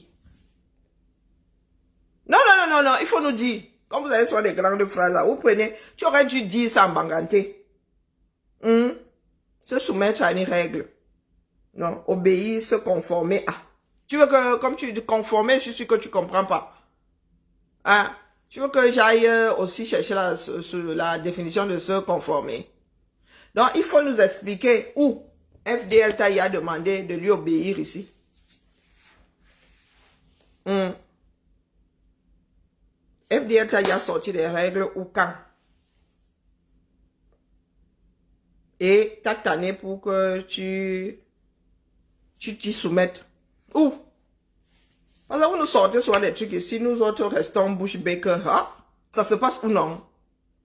Non, non, non, non, non, il faut nous dire. Quand vous avez soit des grandes phrases, là, vous prenez, tu aurais dû dire ça en banganté. Se soumettre à une règle. Non, obéir, se conformer à. Tu veux que, comme tu te conformer, je suis sûr que tu comprends pas. Hein? Tu veux que j'aille aussi chercher la définition de se conformer. Donc, il faut nous expliquer où FDL t'a demandé de lui obéir ici. FDL t'a sorti des règles ou quand. Et t'as tanné pour que tu t'y soumettes. Où? Parce que vous nous sortez souvent des trucs ici, nous autres restons bouche bée. Hein? Ça se passe ou non?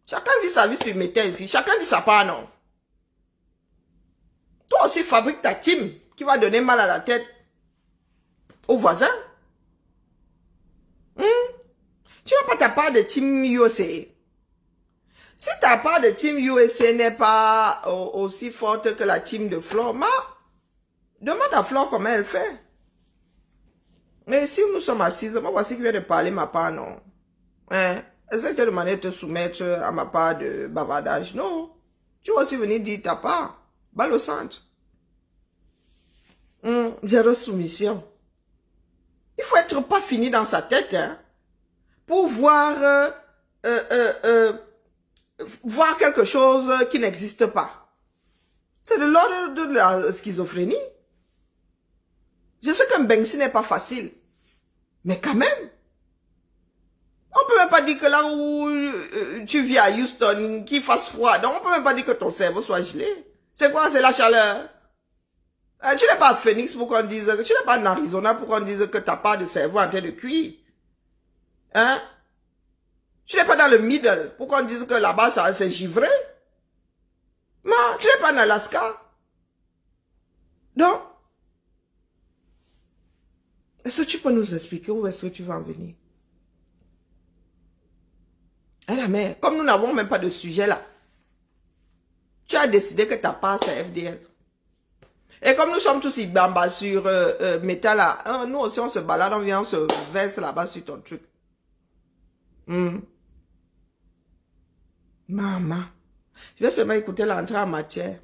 Chacun vit sa vie sur Meta ici. Chacun dit sa part, non? Toi aussi fabrique ta team qui va donner mal à la tête aux voisins. Tu n'as pas ta part de team USA. Si ta part de team USA n'est pas aussi forte que la team de Flore, demande à Flore comment elle fait. Mais si nous sommes assises, moi voici qui vient de parler ma part, non. Hein? Essaye de demander de te soumettre à ma part de bavardage. Non. Tu vas aussi venir dire ta part. Balle au centre. Zéro soumission. Il faut être pas fini dans sa tête, hein, pour voir voir quelque chose qui n'existe pas. C'est de l'ordre de la schizophrénie. Je sais qu'un Banksy n'est pas facile, mais quand même. On peut même pas dire que là où tu vis à Houston, qu'il fasse froid, donc on peut même pas dire que ton cerveau soit gelé. C'est quoi? C'est la chaleur. Tu n'es pas à Phoenix pour qu'on dise que tu n'es pas en Arizona pour qu'on dise que ta part de cerveau est en train de cuire. Hein? Tu n'es pas dans le middle pour qu'on dise que là-bas ça c'est givré. Non, tu n'es pas en Alaska. Donc, est-ce que tu peux nous expliquer où est-ce que tu vas en venir? Hein, la mère, comme nous n'avons même pas de sujet là, tu as décidé que ta part c'est FDL. Et comme nous sommes tous bamba sur Meta là, nous aussi on se balade, on vient, on se verse là-bas sur ton truc. Maman, je vais seulement écouter l'entrée en matière.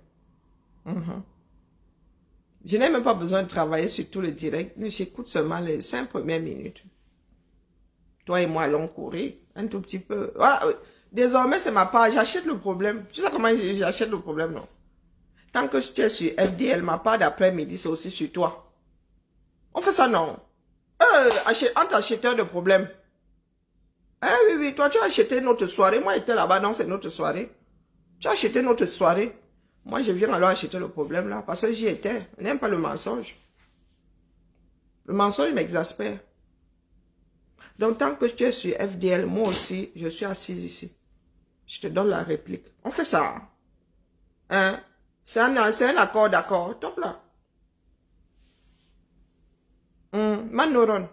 Je n'ai même pas besoin de travailler sur tout le direct, mais j'écoute seulement les 5 premières minutes. Toi et moi allons courir un tout petit peu. Voilà. Désormais, c'est ma part, j'achète le problème. Tu sais comment j'achète le problème, non? Tant que tu es sur FDL, ma part d'après-midi, c'est aussi sur toi. On fait ça, non? Entre acheteurs de problèmes. Ah oui, oui, toi, tu as acheté notre soirée. Moi, j'étais là-bas, non, c'est notre soirée. Tu as acheté notre soirée. Moi, je viens alors acheter le problème, là, parce que j'y étais. Je n'aime pas le mensonge. Le mensonge m'exaspère. Donc, tant que tu es sur FDL, moi aussi, je suis assise ici. Je te donne la réplique. On fait ça. Hein? C'est un accord d'accord. Top là. Manoron.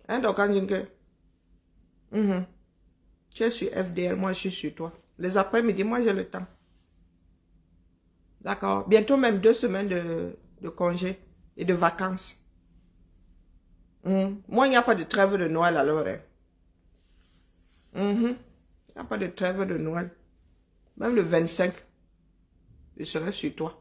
Hein, donc, tu es sur FDL, moi je suis sur toi. Les après-midi, moi j'ai le temps. D'accord. Bientôt même 2 semaines de congé et de vacances. Moi, il n'y a pas de trêve de Noël alors. Hein. Il n'y a pas de trêve de Noël. Même le 25, je serai sur toi.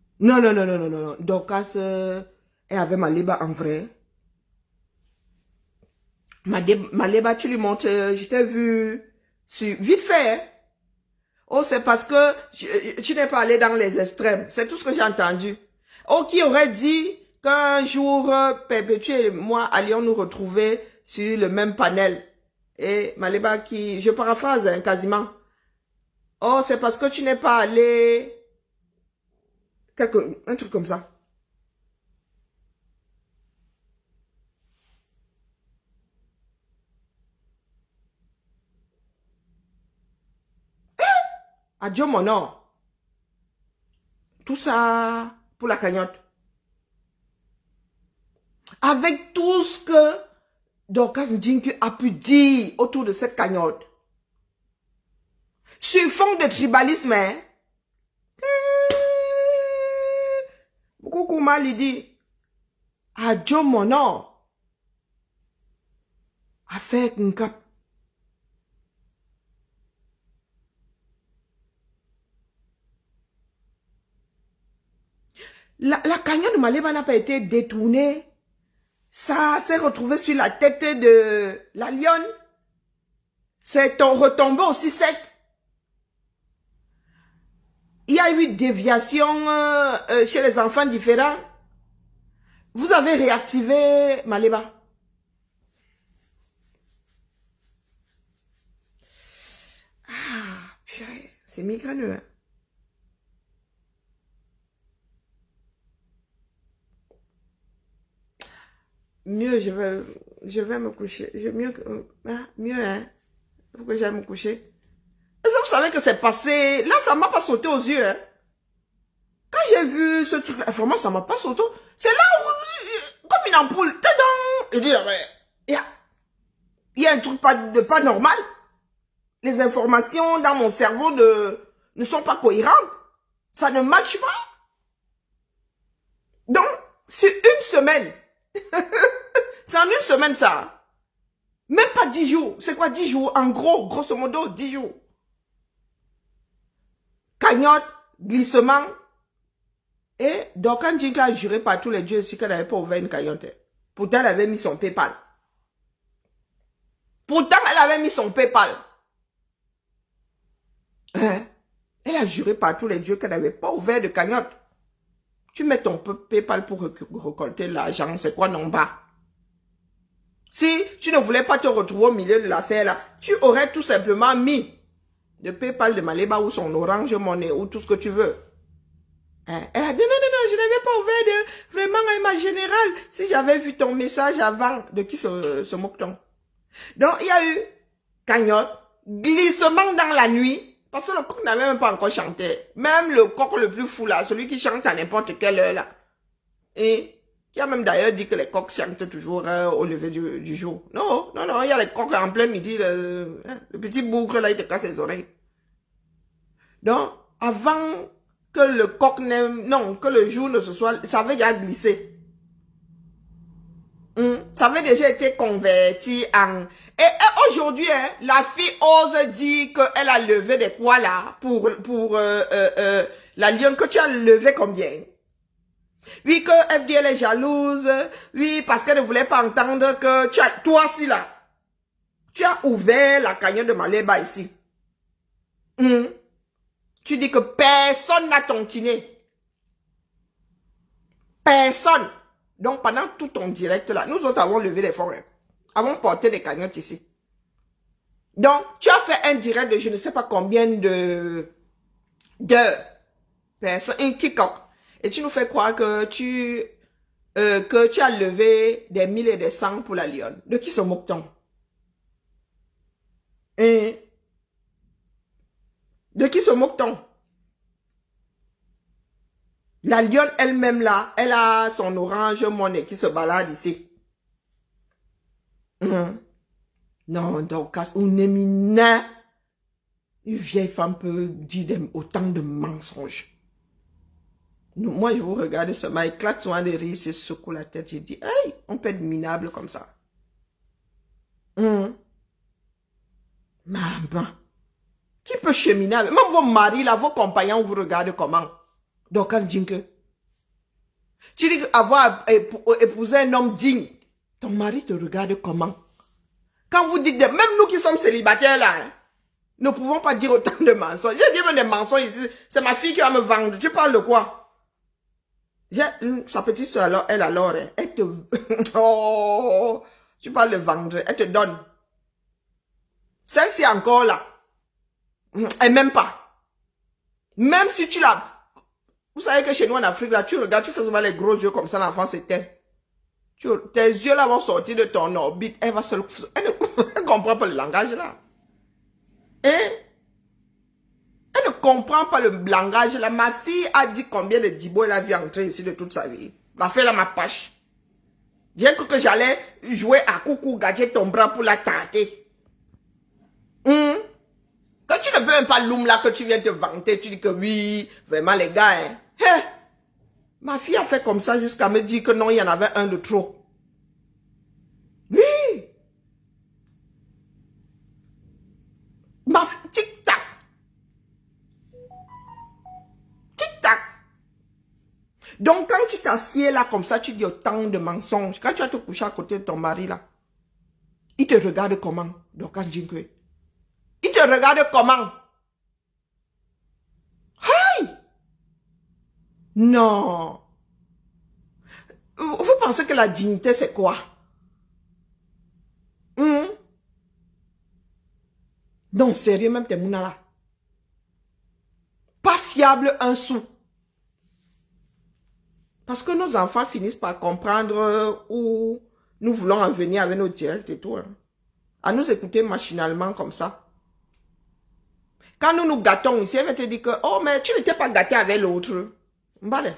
Non, non, non, non, non, non. Dorcas, elle avait Maliba en vrai. Maliba, tu lui montres, je t'ai vu vite fait. Hein. Oh, c'est parce que tu n'es pas allé dans les extrêmes. C'est tout ce que j'ai entendu. Oh, qui aurait dit qu'un jour, Perpétuel et moi allions nous retrouver sur le même panel. Et Maliba qui, je paraphrase hein, quasiment. Oh, c'est parce que tu n'es pas allé... un truc comme ça. Adieu mon nom. Tout ça pour la cagnotte. Avec tout ce que Dorcas Njinki a pu dire autour de cette cagnotte. Sur fond de tribalisme, hein. Beaucoup mal il dit. Adieu mon nom. Avec un cap. La cagnotte de Maliba n'a pas été détournée. Ça s'est retrouvé sur la tête de la lionne. C'est retombé aussi sec. Il y a eu déviation chez les enfants différents. Vous avez réactivé Maliba. Ah, c'est migraineux. Hein? Mieux, je vais me coucher. Mieux, hein. Il faut que j'aille me coucher. Est-ce que vous savez que c'est passé? Là, ça m'a pas sauté aux yeux, hein. Quand j'ai vu ce truc, vraiment, ça m'a pas sauté. C'est là où, comme une ampoule, il dit, il y a un truc pas normal. Les informations dans mon cerveau ne sont pas cohérentes. Ça ne matche pas. Donc, c'est une semaine. C'est en une semaine, ça. Même pas 10 jours. C'est quoi 10 jours? En gros, grosso modo, 10 jours. Cagnotte, glissement. Et donc, quand Jinka a juré par tous les dieux ici qu'elle n'avait pas ouvert une cagnotte. Pourtant, elle avait mis son PayPal. Hein? Elle a juré par tous les dieux qu'elle n'avait pas ouvert de cagnotte. Tu mets ton PayPal pour récolter l'argent, c'est quoi non bas? Si tu ne voulais pas te retrouver au milieu de l'affaire là, tu aurais tout simplement mis le PayPal de Maliba ou son Orange Money ou tout ce que tu veux. Hein? Elle a dit non, je n'avais pas ouvert de vraiment ma générale. Si j'avais vu ton message avant, de qui se moque-t-on? Donc il y a eu cagnotte, glissement dans la nuit. Parce que le coq n'avait même pas encore chanté. Même le coq le plus fou là, celui qui chante à n'importe quelle heure là. Et qui a même d'ailleurs dit que les coqs chantent toujours au lever du jour. Non, il y a les coqs en plein midi, le petit bougre là, il te casse les oreilles. Donc, avant que le coq que le jour ne se soit, ça avait déjà glissé. Ça avait déjà été converti en... Et aujourd'hui, hein, la fille ose dire qu'elle a levé des poids là pour la lionne, que tu as levé combien? Oui, que FDL est jalouse. Oui, parce qu'elle ne voulait pas entendre que tu as... Toi aussi là, tu as ouvert la cagnotte de Maliba ici. Tu dis que personne n'a tontiné. Personne. Donc, pendant tout ton direct là, nous autres avons levé les fonds. Hein. Avons porté des cagnottes ici. Donc, tu as fait un direct de je ne sais pas combien de personnes, un quiconque. Et tu nous fais croire que tu as levé des 1000 et des 100 pour la lionne. De qui se moque-t-on? Hein? De qui se moque-t-on? La lionne elle-même là, elle a son Orange Money qui se balade ici. Non, donc, on est mineur. Une vieille femme peut dire autant de mensonges. Moi, je vous regarde seulement, éclate souvent de rire, se secoue la tête. J'ai dit, hey, on peut être minable comme ça. Maman, qui peut cheminer avec... Même vos maris, là, vos compagnons, vous regardez comment? Donc, Jinke, Tu dis avoir épousé un homme digne. Ton mari te regarde comment? Quand vous dites, même nous qui sommes célibataires là, hein, ne pouvons pas dire autant de mensonges. J'ai dit même des mensonges ici. C'est ma fille qui va me vendre. Tu parles de quoi? Sa petite soeur, elle alors, elle te... Oh, tu parles de vendre, elle te donne. Celle-ci encore là, elle m'aime pas. Même si tu l'as... Vous savez que chez nous en Afrique, là, tu regardes, tu fais souvent les gros yeux comme ça, l'enfant c'était. Tes yeux là vont sortir de ton orbite. Elle va se... Elle ne comprend pas le langage là. Hein? Elle ne comprend pas le langage là. Ma fille a dit combien de dibos elle a vu entrer ici de toute sa vie. La fille là m'a pâche. J'ai cru que j'allais jouer à coucou, gadget ton bras pour la tâter. Quand tu ne peux même pas l'homme là que tu viens te vanter, tu dis que oui, vraiment les gars, hein. Hey, ma fille a fait comme ça jusqu'à me dire que non, il y en avait un de trop. Oui. Ma fille, tic-tac. Tic-tac. Donc quand tu t'assieds là comme ça, tu dis autant de mensonges. Quand tu vas te coucher à côté de ton mari là, il te regarde comment? Dorcas Jingue. Il te regarde comment? Hey! Non. Vous pensez que la dignité, c'est quoi? Non, sérieux, même tes mounas là. Pas fiable un sou. Parce que nos enfants finissent par comprendre où nous voulons en venir avec nos directs et tout. Hein. À nous écouter machinalement comme ça. Quand nous nous gâtons ici, elle va te dire que, oh, mais tu n'étais pas gâté avec l'autre. Mbale.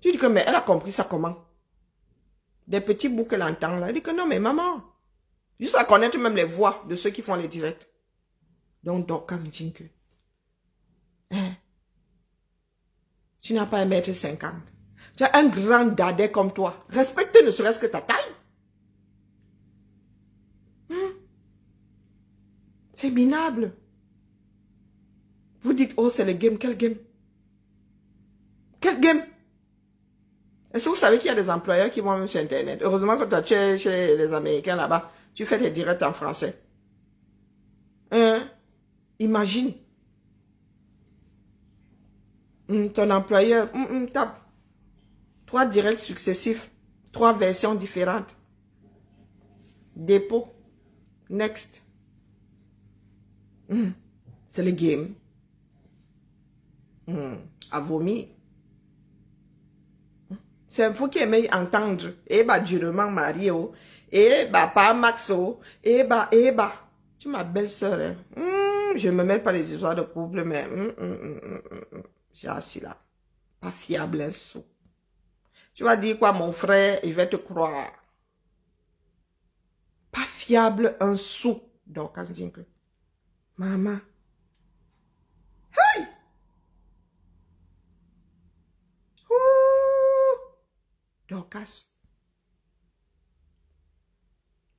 Tu dis que, mais elle a compris ça comment? Des petits bouts qu'elle entend là. Elle dit que non, mais maman. Juste à connaître même les voix de ceux qui font les directs. Donc, Dorcas Jingue. Hein? Tu n'as pas 1m50. Tu as un grand dadais comme toi. Respecte ne serait-ce que ta taille. C'est minable. Vous dites, oh, c'est le game. Quel game? Quel game? Est-ce que vous savez qu'il y a des employeurs qui vont même sur Internet? Heureusement que toi, tu es chez les Américains là-bas. Tu fais tes directs en français. Hein? Imagine. Ton employeur, tape. 3 directs successifs. 3 versions différentes. Dépôt. Next. C'est le game. À vomir. C'est vous qui aimez entendre. Eh bah, durement Mario. Eh bah, pas Maxo. Eh bah. Tu ma belle-sœur. Hein? Je ne me mets pas les histoires de couple, mais j'ai assis là. Pas fiable un sou. Tu vas dire quoi, mon frère? Il va te croire. Pas fiable un sou. Donc, quand je dis que maman. Hey! Dorcas.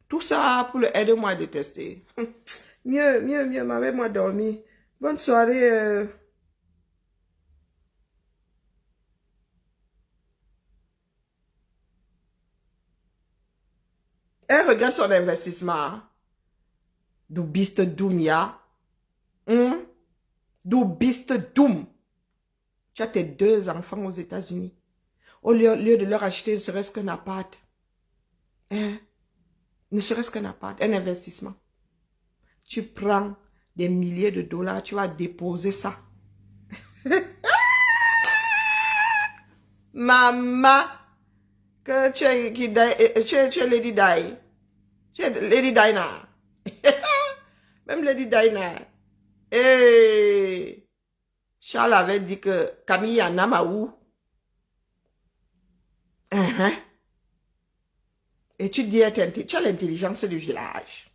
Tout ça pour le aider-moi à détester. Mieux, m'avez-moi dormi. Bonne soirée. Elle regarde son investissement. Doubiste Doumia. Doubiste Doum. Tu as tes 2 enfants aux États-Unis. Au lieu de leur acheter ne serait-ce qu'un appart. Hein? Ne serait-ce qu'un appart, un investissement. Tu prends des milliers de dollars, tu vas déposer ça. Maman, que tu es Lady Di. Tu es Lady Diana. Même Lady Diana. Et Charles avait dit que Camille en a où. Et tu dis, tu as l'intelligence du village.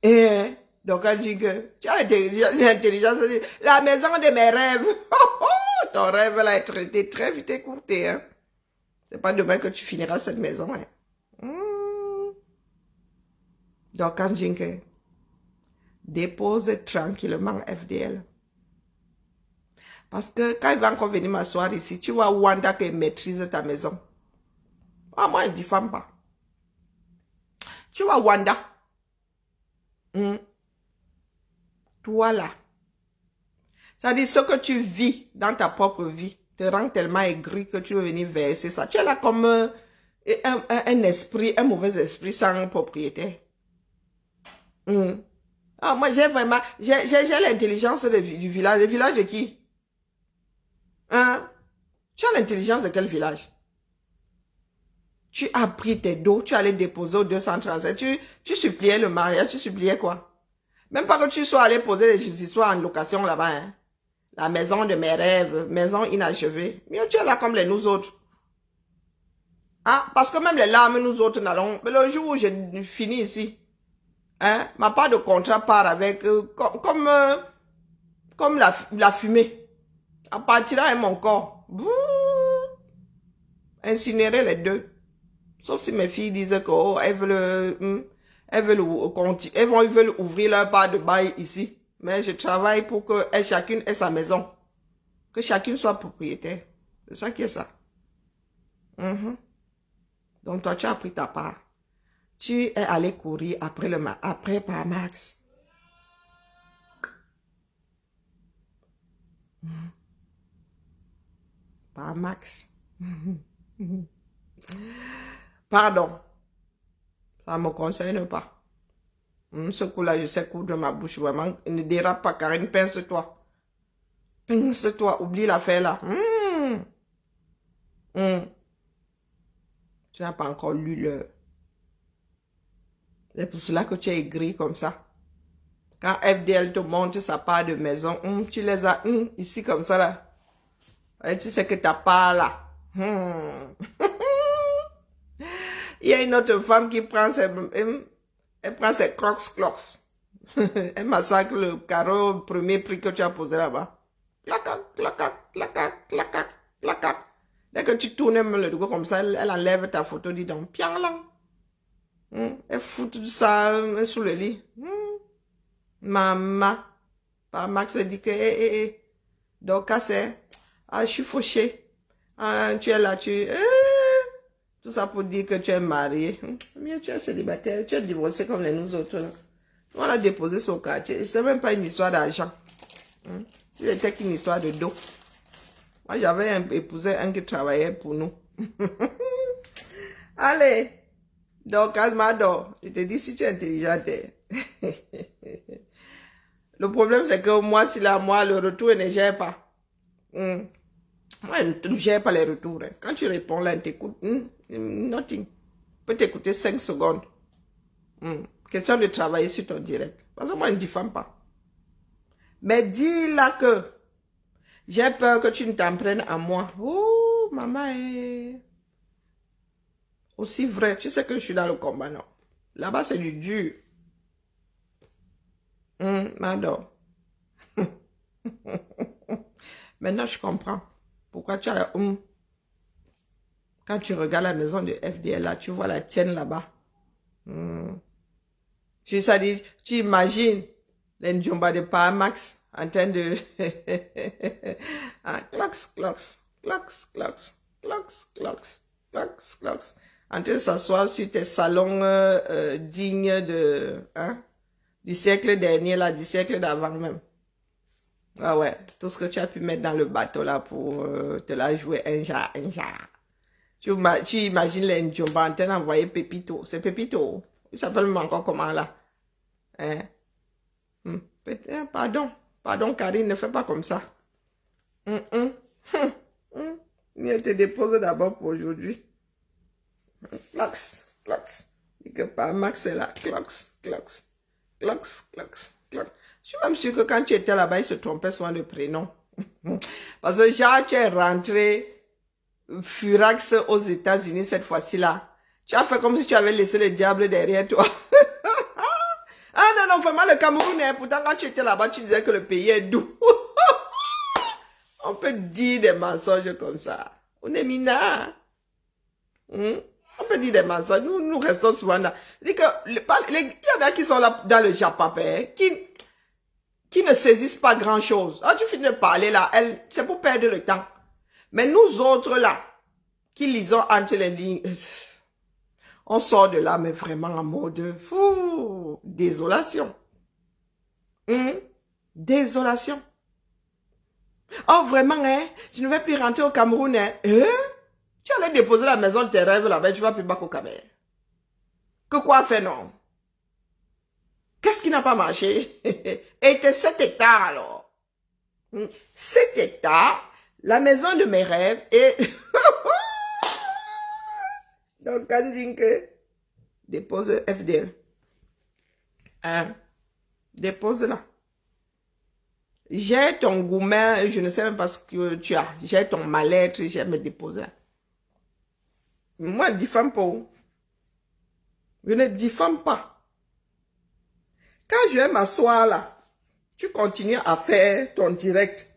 Et donc elle dit que tu as l'intelligence de la maison de mes rêves. Ton rêve là est traité très vite écourté. Hein? C'est pas demain que tu finiras cette maison. Hein? Donc quand je dépose tranquillement FDL. Parce que quand il va encore venir m'asseoir ici, tu vois Wanda qui maîtrise ta maison. Ah, moi, je ne diffame pas. Tu vois Wanda. Toi là. Ça dit ce que tu vis dans ta propre vie te rend tellement aigri que tu veux venir verser ça. Tu es là comme un esprit, un mauvais esprit sans propriétaire. Ah, moi, j'ai vraiment, j'ai l'intelligence du village. Le village de qui? Hein? Tu as l'intelligence de quel village? Tu as pris tes dos, tu allais déposer au 237, tu suppliais le mariage, tu suppliais quoi? Même pas que tu sois allé poser les histoires en location là-bas, hein? La maison de mes rêves, maison inachevée. Mais tu es là comme nous autres. Ah, parce que même les larmes, nous autres n'allons, mais le jour où j'ai fini ici, hein, ma part de contrat part avec, comme la fumée. Elle partira avec mon corps. Bouh, incinérer les deux. Sauf si mes filles disent que, oh, elles veulent ouvrir leur part de bail ici. Mais je travaille pour que chacune ait sa maison. Que chacune soit propriétaire. C'est ça qui est ça. Donc toi, tu as pris ta part. Tu es allé courir après par Max. Par Max. Pardon. Ça ne me concerne pas. Ce coup-là, je sais coudre ma bouche. Vraiment, ne dérape pas, Karine. Pince-toi. Pince-toi. Oublie l'affaire là. Tu n'as pas encore lu le... C'est pour cela que tu es aigri comme ça. Quand FDL te montre sa part de maison, tu les as ici comme ça là. Et tu sais que ta part là. Il y a une autre femme qui prend elle prend ses crocs. Elle massacre le carreau premier prix que tu as posé là-bas. Clacac, clacac, clacac, clacac, clacac. Dès que tu tournes le doigt comme ça, elle enlève ta photo, dit donc, piang lang. Elle fout tout ça sous le lit. Maman. Par Max dit que, donc, c'est, je suis fauchée. Tu es là, tout ça pour dire que tu es marié. Mais tu es célibataire, tu es divorcé comme nous autres. Là. On a déposé son quartier. Ce n'est même pas une histoire d'argent. C'était qu'une histoire de dos. Moi, j'avais épousé un qui travaillait pour nous. Allez. Donc, Almado, je te dis si tu es intelligente. Le problème, c'est que moi, le retour ne gère pas. Moi, je ne gère pas les retours. Quand tu réponds là, t'écoutes. Nothing. Peut t'écouter 5 secondes. Question de travailler sur ton direct. Parce que moi, je ne diffame pas. Mais dis là que j'ai peur que tu ne t'en prennes à moi. Oh, maman est aussi vrai. Tu sais que je suis dans le combat, non? Là-bas, c'est du dur. Madame. Maintenant, je comprends. Pourquoi tu as... Quand tu regardes la maison de FDL, là, tu vois la tienne là-bas. Tu imagines les Njomba de Paramax en train de... clox. En train de s'asseoir sur tes salons dignes de, du siècle dernier, là, du siècle d'avant même. Ah ouais, tout ce que tu as pu mettre dans le bateau là pour te la jouer un jar. Tu imagines les Njomba en train d'envoyer Pépito. C'est Pépito. Il s'appelle encore comment là? Pardon Karine, ne fais pas comme ça. Je te dépose d'abord pour aujourd'hui. Clox. Et que pas Max est là. Clox. Je suis même sûre que quand tu étais là-bas, il se trompait souvent le prénom. Parce que genre, tu es rentré Furax aux États-Unis cette fois-ci là. Tu as fait comme si tu avais laissé le diable derrière toi. Ah non, vraiment le Cameroun, pourtant quand tu étais là-bas, tu disais que le pays est doux. On peut dire des mensonges comme ça. On est mineurs. On peut dire des mensonges. Nous restons souvent là. Il y en a qui sont là dans le Japapé, qui qui ne saisissent pas grand-chose. Ah, tu finis de parler là, c'est pour perdre le temps. Mais nous autres là, qui lisons entre les lignes, on sort de là, mais vraiment en mode désolation. Désolation. Oh, vraiment, hein? Je ne vais plus rentrer au Cameroun, hein? Tu allais déposer la maison de tes rêves là-bas, tu vas plus bas au Cameroun. Que quoi faire, non? Qu'est-ce qui n'a pas marché? Et t'es 7 hectares, alors. 7 hectares, la maison de mes rêves, et... Donc, quand dit que dépose FDL. Hein? Dépose là. J'ai ton gourmet, je ne sais même pas ce que tu as. J'ai ton mal-être, j'ai me déposer là. Moi, je ne diffame pas. Je ne diffame pas. Quand je vais m'asseoir là, tu continues à faire ton direct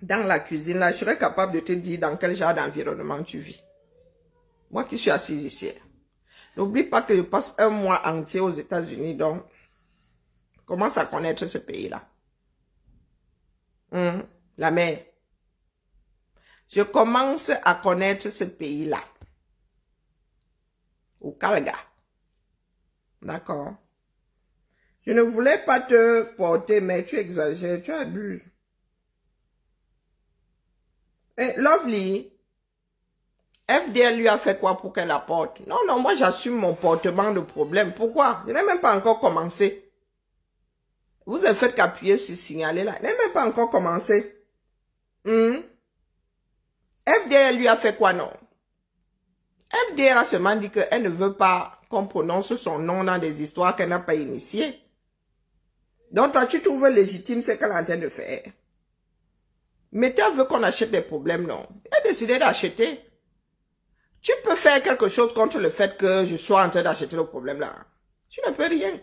dans la cuisine là, je serai capable de te dire dans quel genre d'environnement tu vis. Moi qui suis assise ici. N'oublie pas que je passe un mois entier aux États-Unis, donc commence à connaître ce pays-là. La mer. Je commence à connaître ce pays-là. Au Canada. D'accord. Je ne voulais pas te porter, mais tu exagères, tu abuses. Et Lovely, FDL lui a fait quoi pour qu'elle apporte? Non, non, moi j'assume mon portement de problème. Pourquoi? Je n'ai même pas encore commencé. Vous avez fait qu'appuyer sur signaler là. Je n'ai même pas encore commencé. FDL lui a fait quoi, non? FDL a seulement dit qu'elle ne veut pas qu'on prononce son nom dans des histoires qu'elle n'a pas initiées. Donc toi, tu trouves légitime ce qu'elle est en train de faire. Mais tu veux qu'on achète des problèmes, non? Elle a décidé d'acheter. Tu peux faire quelque chose contre le fait que je sois en train d'acheter le problème là. Tu ne peux rien.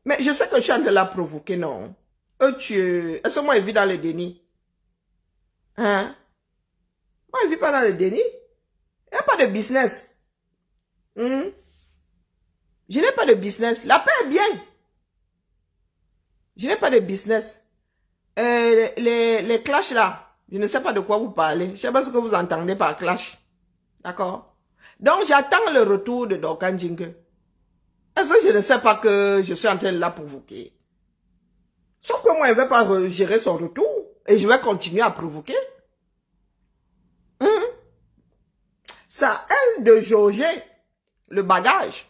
Mais je sais que je suis en train de la provoquer, non? Est-ce que moi, je vis dans le déni? Hein? Moi, je ne vis pas dans le déni. Il n'y a pas de business. Je n'ai pas de business. La paix est bien. Je n'ai pas de business. Les clashs là, je ne sais pas de quoi vous parlez. Je ne sais pas ce que vous entendez par clash. D'accord? Donc, j'attends le retour de Dorcas Njingue. Est-ce que je ne sais pas que je suis en train de la provoquer? Sauf que moi, je ne vais pas gérer son retour. Et je vais continuer à provoquer. C'est à elle de jauger le bagage.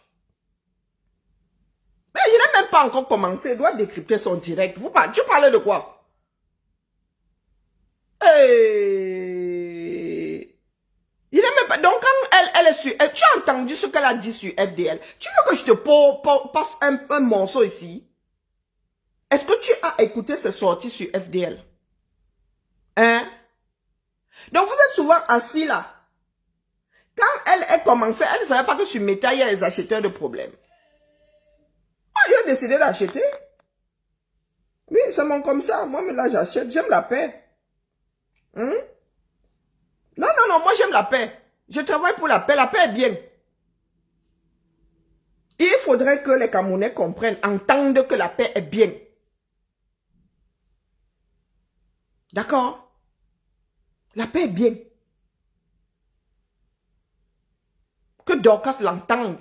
Mais je n'ai même pas encore commencé. Elle doit décrypter son direct. Tu parlais de quoi? Il n'est même pas. Donc, quand elle est sur. Tu as entendu ce qu'elle a dit sur FDL. Tu veux que je te passe un morceau ici? Est-ce que tu as écouté ses sorties sur FDL? Hein? Donc, vous êtes souvent assis là. Quand elle est commencée, elle ne savait pas que sur Meta, il y a les acheteurs de problèmes. Moi, j'ai décidé d'acheter. Oui, c'est mon comme ça. Moi, mais là, j'achète. J'aime la paix. Non, non, non, moi, j'aime la paix. Je travaille pour la paix. La paix est bien. Il faudrait que les Camerounais comprennent, entendent que la paix est bien. D'accord? La paix est bien. Que Dorcas l'entende.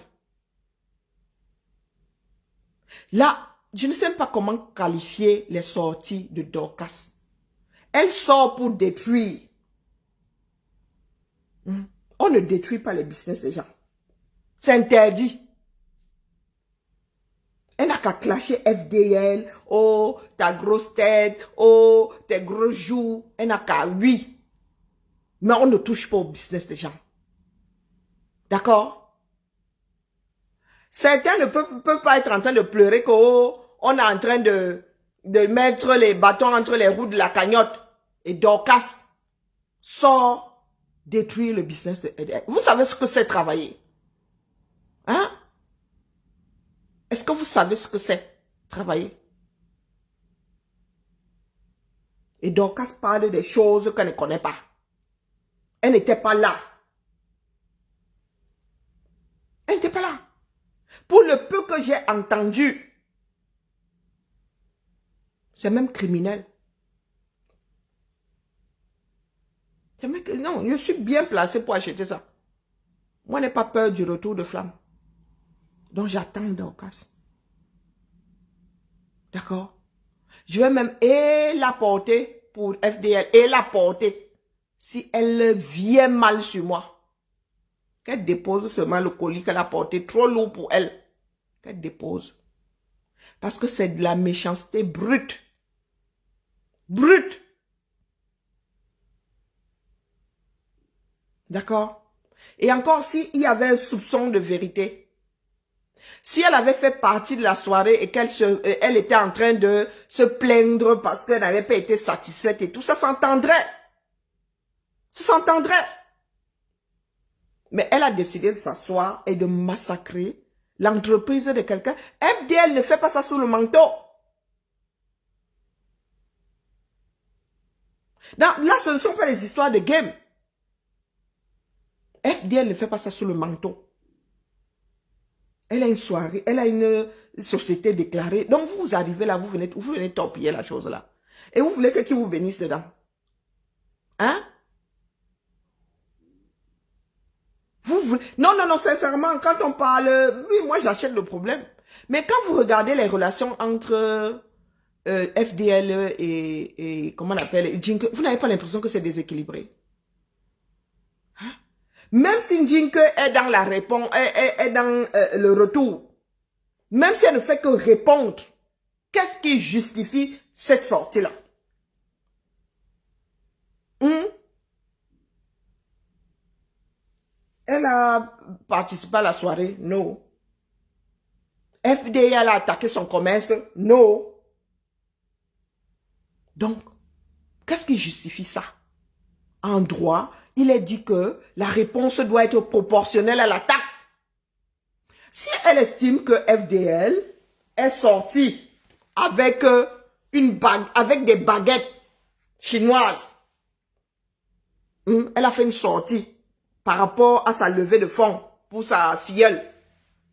Là, je ne sais même pas comment qualifier les sorties de Dorcas. Elle sort pour détruire. On ne détruit pas les business des gens. C'est interdit. Elle n'a qu'à clasher FDL. Oh, ta grosse tête. Oh, tes gros joues. Elle n'a qu'à, oui. Mais on ne touche pas au business des gens. D'accord? Certains ne peuvent pas être en train de pleurer qu'on est en train de mettre les bâtons entre les roues de la cagnotte. Et Dorcas sort détruire le business de FDL. Vous savez ce que c'est travailler? Hein? Est-ce que vous savez ce que c'est travailler? Et Dorcas parle des choses qu'elle ne connaît pas. Elle n'était pas là. Elle n'était pas là. Pour le peu que j'ai entendu, c'est même criminel. Non, je suis bien placé pour acheter ça. Moi, je n'ai pas peur du retour de flamme. Donc, j'attends Dorcas. D'accord? Je vais même la porter pour FDL et la porter si elle vient mal sur moi. Qu'elle dépose seulement le colis qu'elle a porté, trop lourd pour elle. Qu'elle dépose. Parce que c'est de la méchanceté brute. Brute. D'accord? Et encore, s'il y avait un soupçon de vérité, si elle avait fait partie de la soirée et elle était en train de se plaindre parce qu'elle n'avait pas été satisfaite et tout, ça s'entendrait. Ça s'entendrait. Mais elle a décidé de s'asseoir et de massacrer l'entreprise de quelqu'un. FDL ne fait pas ça sous le manteau. Non, là, ce ne sont pas les histoires de game. FDL ne fait pas ça sous le manteau. Elle a une soirée, elle a une société déclarée. Donc, vous arrivez là, vous venez torpiller la chose là. Et vous voulez que qui vous bénisse dedans? Hein? Non, non, non, sincèrement, quand on parle, oui, moi j'achète le problème. Mais quand vous regardez les relations entre FDL et comment on appelle, Jinke, vous n'avez pas l'impression que c'est déséquilibré. Hein? Même si Jinke est dans la réponse, est dans le retour, même si elle ne fait que répondre, qu'est-ce qui justifie cette sortie-là? Elle a participé à la soirée? Non. FDL a attaqué son commerce? Non. Donc, qu'est-ce qui justifie ça? En droit, il est dit que la réponse doit être proportionnelle à l'attaque. Si elle estime que FDL est sorti avec avec des baguettes chinoises, elle a fait une sortie par rapport à sa levée de fonds pour sa filleule.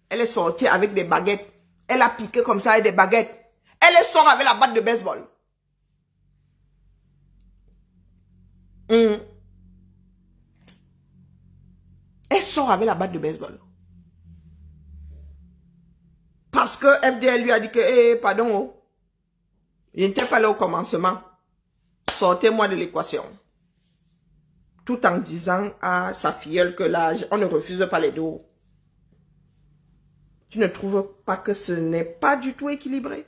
Elle est sortie avec des baguettes. Elle a piqué comme ça avec des baguettes. Elle est sortie avec la batte de baseball. Elle sort avec la batte de baseball. Parce que FDL lui a dit que, pardon, je n'étais pas là au commencement. Sortez-moi de l'équation. Tout en disant à sa filleule que là, on ne refuse pas les dos. Tu ne trouves pas que ce n'est pas du tout équilibré?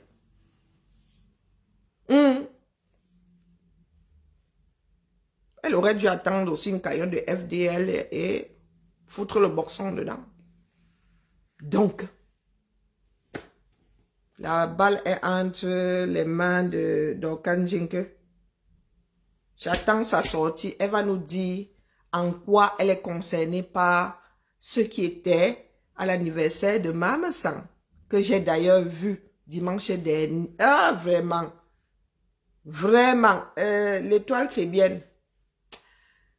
Elle aurait dû attendre aussi une caillon de FDL et foutre le boxon dedans. Donc, la balle est entre les mains de Dorcas Jinke. J'attends sa sortie. Elle va nous dire en quoi elle est concernée par ce qui était à l'anniversaire de Mame Sang, que j'ai d'ailleurs vu dimanche dernier. Ah, vraiment. Vraiment. L'étoile chrétienne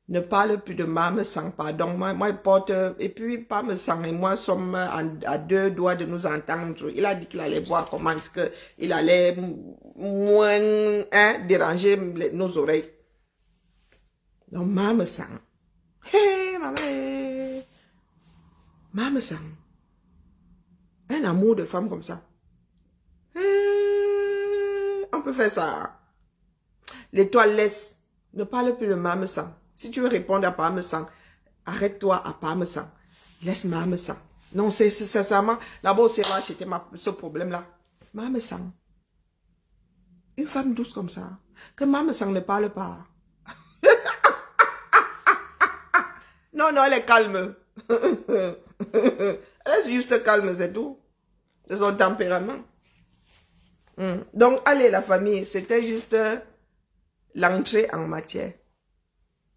ne parle plus de Mame Sang, pardon. Moi, il porte... Et puis, Mame Sang et moi sommes à deux doigts de nous entendre. Il a dit qu'il allait voir comment est-ce qu'il allait moins déranger nos oreilles. Donc, Mame Sang. Hé, maman. Mame Sang. Un amour de femme comme ça. On peut faire ça. L'étoile laisse. Ne parle plus de Mame Sang. Si tu veux répondre à Mame Sang, arrête-toi à Mame Sang. Laisse Mame Sang. Non, c'est sincèrement, là-bas, c'est là, acheter ce problème-là. Mame Sang. Une femme douce comme ça. Que Mame Sang ne parle pas. Non, non, elle est calme. Elle est juste calme, c'est tout. C'est son tempérament. Donc, allez, la famille, c'était juste l'entrée en matière.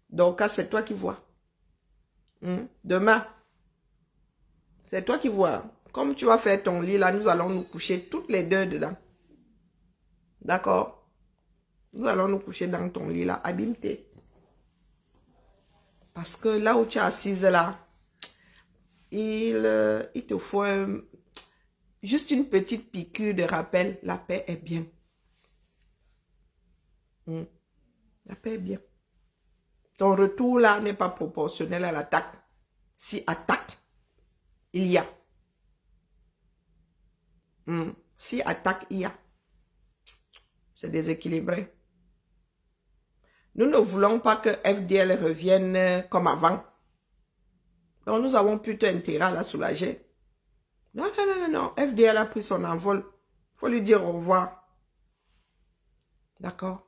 Donc, c'est toi qui vois. Demain, c'est toi qui vois. Comme tu vas faire ton lit, là, nous allons nous coucher toutes les deux dedans. D'accord? Nous allons nous coucher dans ton lit, là. Abîme-toi. Parce que là où tu es assise, là, il te faut juste une petite piqûre de rappel, la paix est bien. La paix est bien. Ton retour là n'est pas proportionnel à l'attaque. Si attaque, il y a. Si attaque, il y a. C'est déséquilibré. Nous ne voulons pas que FDL revienne comme avant. Donc nous avons plutôt intérêt à la soulager. Non, non, non, non, non. FDL a pris son envol. Il faut lui dire au revoir. D'accord?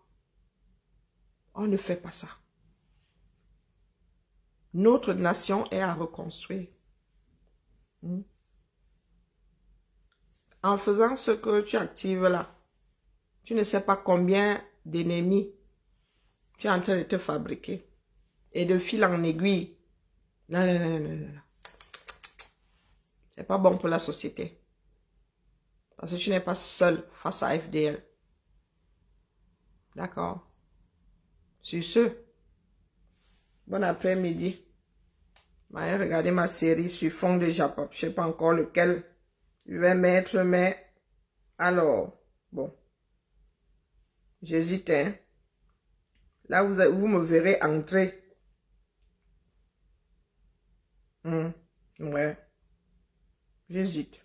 On ne fait pas ça. Notre nation est à reconstruire. En faisant ce que tu actives là, tu ne sais pas combien d'ennemis tu es en train de te fabriquer. Et de fil en aiguille. Non, non, non, non, non. C'est pas bon pour la société. Parce que tu n'es pas seul face à FDL. D'accord? Sur ce, bon après-midi. Je vais regarder ma série sur fond de Japon. Je ne sais pas encore lequel je vais mettre, mais alors, bon. J'hésite, hein. Là, vous me verrez entrer. Ouais. J'hésite.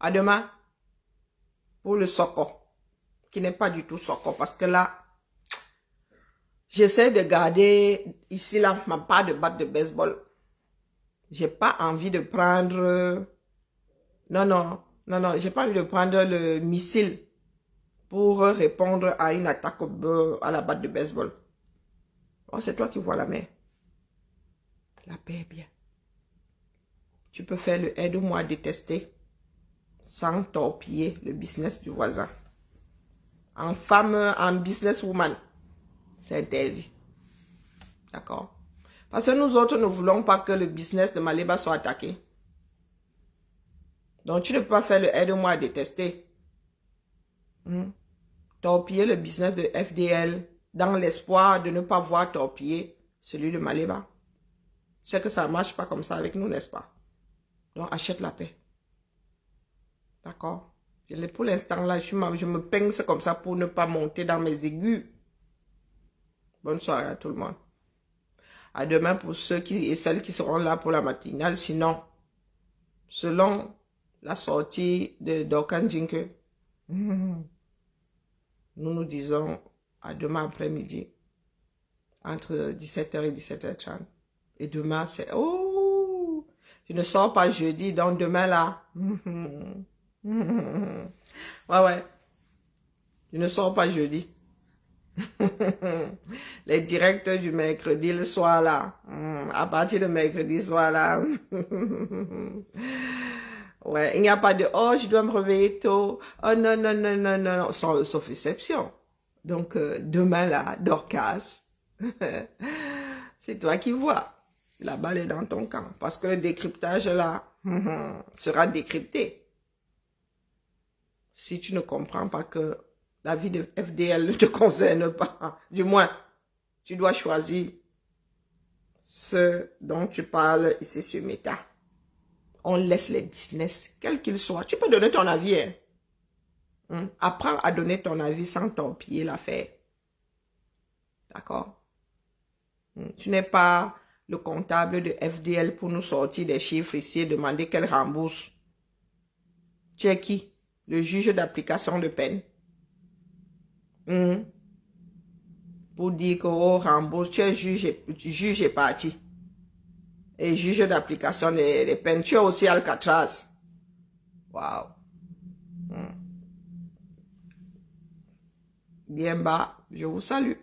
À demain. Pour le Soko. Qui n'est pas du tout Soko. Parce que là, j'essaie de garder ici, là, ma part de batte de baseball. J'ai pas envie de prendre... Non, non. Non, non. J'ai pas envie de prendre le missile pour répondre à une attaque à la batte de baseball. Oh, c'est toi qui vois la main. La paix est bien. Tu peux faire le aide-moi à détester sans torpiller le business du voisin. En femme, en businesswoman, c'est interdit. D'accord? Parce que nous autres ne voulons pas que le business de Maliba soit attaqué. Donc tu ne peux pas faire le aide-moi à détester. Torpiller le business de FDL dans l'espoir de ne pas voir torpiller celui de Maliba. C'est que ça ne marche pas comme ça avec nous, n'est-ce pas? Donc achète la paix. D'accord? Pour l'instant là, je me pince comme ça pour ne pas monter dans mes aigus. Bonne soirée à tout le monde. À demain pour ceux et celles qui seront là pour la matinale. Sinon, selon la sortie de Dorkan Jinke, nous nous disons à demain après-midi entre 17h et 17h30. Et demain, c'est... Oh! Je ne sors pas jeudi, donc demain là... Ouais, ouais. Je ne sors pas jeudi. Les directs du mercredi le soir là. À partir de mercredi soir là. Ouais, il n'y a pas de oh, je dois me réveiller tôt. Oh non, non, non, non, non, non. Sauf exception. Donc, demain là, Dorcas. C'est toi qui vois. La balle est dans ton camp. Parce que le décryptage là sera décrypté. Si tu ne comprends pas que la vie de FDL ne te concerne pas, du moins, tu dois choisir ce dont tu parles ici sur Meta. On laisse les business, quels qu'ils soient. Tu peux donner ton avis. Hein? Apprends à donner ton avis sans torpiller l'affaire. D'accord? Tu n'es pas le comptable de FDL pour nous sortir des chiffres ici et demander qu'elle rembourse. Tu es qui? Le juge d'application de peine. Pour dire que oh, rembourse, tu es juge et parti. Et juge d'application des peines. Tu es aussi Alcatraz. Waouh. Bien bas, je vous salue.